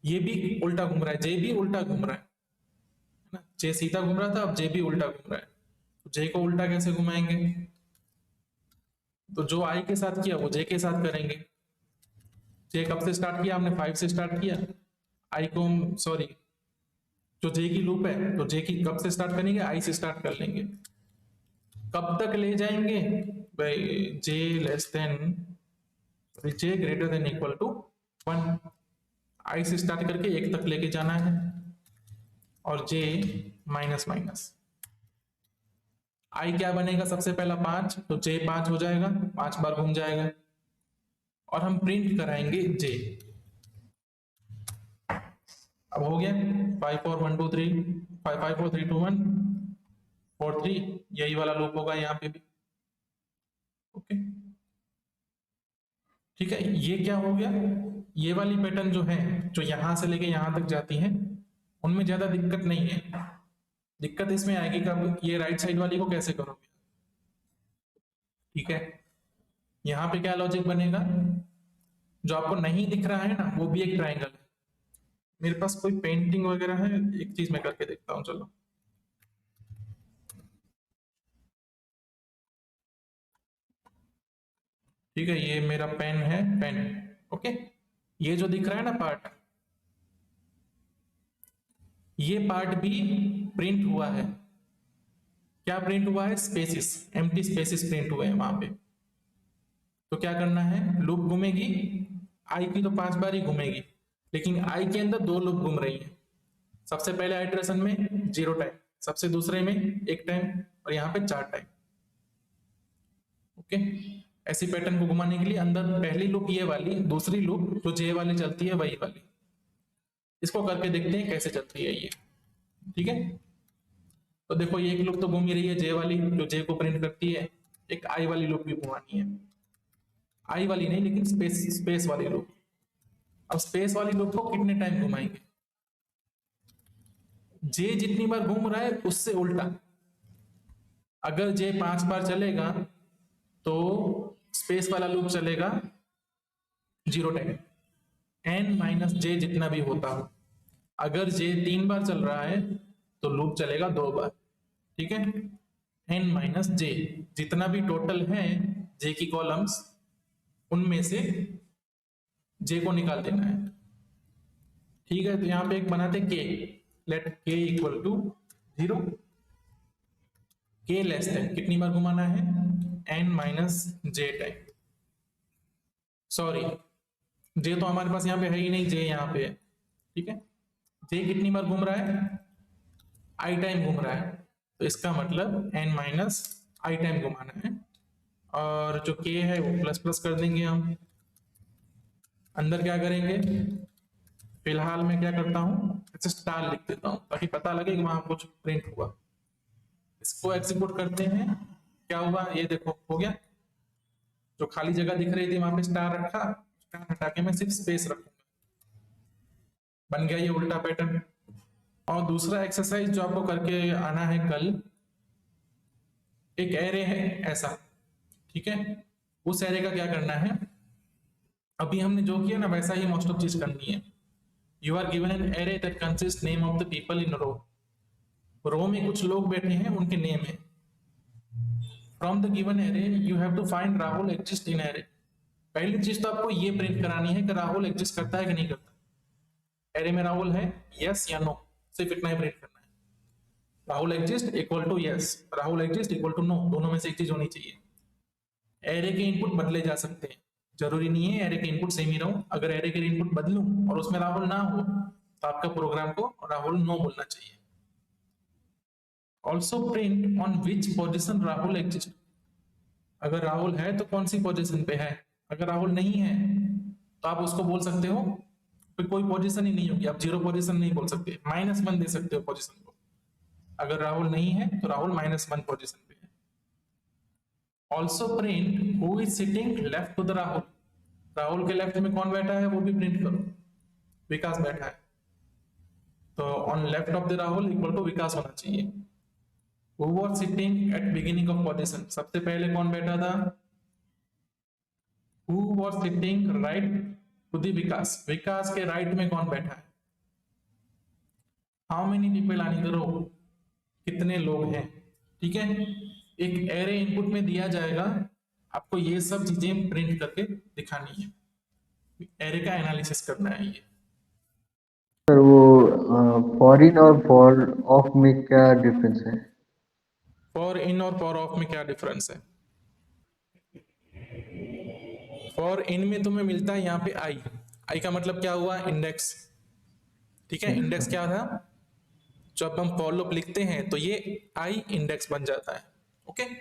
ये भी उल्टा घूम रहा है, जे भी उल्टा घूम रहा है ना, जे सीधा घूम रहा था, अब जे भी उल्टा घूम रहा है। तो जे को उल्टा कैसे घुमाएंगे? तो जो आई के साथ किया वो जे के साथ करेंगे। जे कब से स्टार्ट किया हमने? 5 से स्टार्ट किया। आई को हम सॉरी जो जे की लूप है तो जे की कब से स्टार्ट करेंगे? आई से स्टार्ट कर लेंगे। कब तक ले जाएंगे भाई? J less than J greater than equal to 1। I से स्टार्ट करके 1 तक लेके जाना है, और जे माइनस माइनस आई क्या बनेगा? सबसे पहला 5, तो जे 5 हो जाएगा, 5 बार घूम जाएगा, और हम प्रिंट कराएंगे जे। अब हो गया 5 4 1 2 3 5 5 4 3 2 1 4 3, यही वाला लूप होगा यहाँ पे भी। ओके ठीक है, ये क्या हो गया? ये वाली पैटर्न जो है, जो यहां से लेके यहां तक जाती है, उनमें ज्यादा दिक्कत नहीं है। दिक्कत इसमें आएगी कब? ये राइट साइड वाली को कैसे करोगे? ठीक है, यहाँ पे क्या लॉजिक बनेगा? जो आपको नहीं दिख रहा है ना, वो भी एक ट्रायंगल है। मेरे पास कोई पेंटिंग वगैरह है, एक चीज मैं करके देखता हूँ, चलो। ठीक है, ये मेरा पेन है, पेन। ओके, ये जो दिख रहा है ना पार्ट, ये पार्ट भी प्रिंट हुआ है। क्या प्रिंट हुआ है? स्पेसिस, एम्प्टी स्पेसिस प्रिंट हुए हैं वहां पे। तो क्या करना है? लूप घूमेगी, आई की तो 5 बार ही घूमेगी, लेकिन आई के अंदर 2 लूप घूम रही है। सबसे पहले आइटरेशन में 0 टाइम, सबसे दूसरे में 1 टाइम, और यहाँ पे 4 टाइम। ओके, ऐसी पैटर्न को घुमाने के लिए अंदर पहली लूप ये वाली, दूसरी लूप जो जे वाली चलती है वही वाली। इसको करके देखते हैं कैसे चलती है ये। ठीक है, तो देखो ये एक लूप तो घूम ही रही है जे वाली, जो जे को प्रिंट करती है। एक आई वाली लूप भी घुमानी है, आई वाली नहीं लेकिन स्पेस वाली लूप। अब स्पेस वाली लूप को कितने टाइम घुमाएंगे? जे जितनी बार घूम रहा है उससे उल्टा। अगर जे 5 बार चलेगा तो स्पेस वाला लूप चलेगा 0 टाइम, n माइनस जे जितना भी होता हो। अगर जे 3 बार चल रहा है तो लूप चलेगा 2 बार। ठीक है, n माइनस जे जितना भी टोटल है जे की कॉलम्स, उनमें से जे को निकाल देना है। ठीक है, तो यहां पे एक बनाते के, लेट के इक्वल टू 0। के लेस देन कितनी बार घुमाना है? n माइनस जे टाइम। सॉरी, जे तो हमारे पास यहाँ पे है ही नहीं, जे यहाँ पे है। ठीक है, जे कितनी बार घूम रहा है? आई टाइम घूम रहा है, तो इसका मतलब n माइनस आई टाइम घुमाना है। और जो k है वो प्लस प्लस कर देंगे हम। अंदर क्या करेंगे? फिलहाल मैं क्या करता हूँ, ऐसे स्टार लिख देता हूँ ताकि पता लगे कि वहां कुछ प्रिंट हुआ। इसको एग्जीक्यूट करते हैं, क्या हुआ ये देखो, हो गया। जो खाली जगह दिख रही थी वहां पे स्टार रखा, स्टार हटा के मैं सिर्फ स्पेस रखूंगा, बन गया ये उल्टा पैटर्न। और दूसरा एक्सरसाइज जो आपको करके आना है कल, एक एरे है ऐसा, ठीक है, उस एरे का क्या करना है? अभी हमने जो किया ना वैसा ही मोस्ट ऑफ चीज करनी है। You are given an array that consist name of the people in row. Row में कुछ लोग बैठे हैं, उनके नेम है। From the given array you have to find Rahul exist in array. पहली चीज तो आपको ये प्रिंट करानी है कि राहुल एग्जिस्ट करता है कि नहीं करता। एरे में राहुल है, यस या नो, सिर्फ इतना ही प्रिंट करना है। Rahul exist equal to yes, Rahul exist equal to no, दोनों में से एक चीज होनी चाहिए। एरे के इनपुट बदले जा सकते हैं, जरूरी नहीं है एरे के इनपुट सेम ही रहो। अगर एरे के इनपुट बदलूं और उसमें राहुल ना हो तो आपका प्रोग्राम को राहुल नो बोलना चाहिए। Also print on which position Rahul exist. अगर राहुल है तो कौन सी पोजीशन पे है, अगर राहुल नहीं है तो आप उसको बोल सकते हो कोई पोजीशन ही नहीं होगी, आप जीरो पोजीशन नहीं बोल सकते, -1 दे सकते हो पोजीशन को। अगर राहुल नहीं है तो राहुल -1 पोजीशन पे है। Also print who is sitting left to the Rahul, Rahul के लेफ्ट में कौन बैठा है वो भी प्रिंट करो, विकास बैठा है, तो on left of the Rahul equal to Vikas होना चाहिए। Who was sitting at beginning of position, सबसे पहले कौन बैठा था, who was sitting right to the Vikas, Vikas के राइट में कौन बैठा है। हाउ मेनी पीपल आनी करो, कितने लोग हैं, ठीक है। एक एरे इनपुट में दिया जाएगा, आपको ये सब चीजें प्रिंट करके दिखानी है, एरे का एनालिसिस करना है ये। सर वो फॉर इन और फॉर ऑफ में क्या डिफरेंस है? फॉर इन और फॉर ऑफ में क्या डिफरेंस है, फॉर इन में तुम्हें मिलता है यहाँ पे आई, आई का मतलब क्या हुआ, इंडेक्स, ठीक है। Yes index sir. क्या था, जब हम फॉर लूप लिखते हैं तो ये आई इंडेक्स बन जाता है, okay. Yes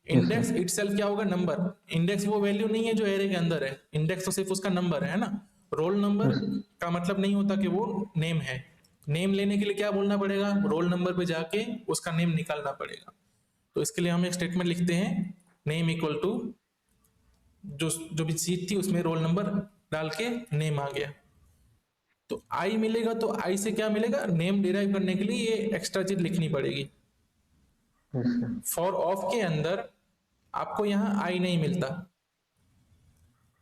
index sir. Itself क्या होगा, नंबर, इंडेक्स वो वैल्यू नहीं है जो एरे के अंदर है, इंडेक्स तो सिर्फ उसका नंबर है ना। रोल नंबर यस का मतलब नहीं होता कि वो नेम है, नेम लेने के लिए क्या बोलना पड़ेगा, रोल नंबर पे जाके उसका नेम निकालना पड़ेगा। तो इसके लिए हम एक स्टेटमेंट लिखते हैं, नेम इक्वल टू जो जो भी चीज थी उसमें रोल नंबर डाल के नेम आ गया, तो आई मिलेगा, तो आई से क्या मिलेगा, नेम डिराइव करने के लिए ये एक्स्ट्रा चीज लिखनी पड़ेगी। Yes sir. फॉर ऑफ के अंदर आपको यहाँ आई नहीं मिलता,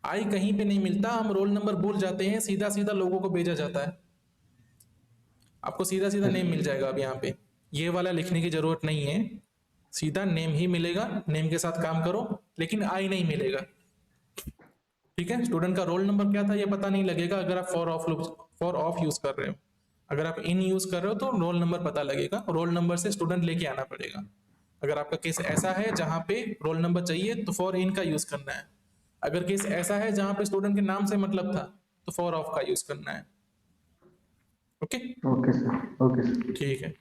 आई कहीं पे नहीं मिलता, हम रोल नंबर भूल जाते हैं, सीधा सीधा लोगों को भेजा जाता है, आपको सीधा सीधा यस नेम मिल जाएगा। अब यहाँ पे ये वाला लिखने की जरूरत नहीं है, सीधा नेम ही मिलेगा, नेम के साथ काम करो, लेकिन आई नहीं मिलेगा, ठीक है। स्टूडेंट का रोल नंबर क्या था ये पता नहीं लगेगा अगर आप फॉर ऑफ यूज कर रहे हो, अगर आप इन यूज कर रहे हो तो रोल नंबर पता लगेगा, रोल नंबर से स्टूडेंट लेके आना पड़ेगा। अगर आपका केस ऐसा है जहां पे रोल नंबर चाहिए तो फॉर इन का यूज करना है, अगर केस ऐसा है जहां पे स्टूडेंट के नाम से मतलब था तो फॉर ऑफ का यूज करना है, okay. Okay sir. Okay sir. ठीक है।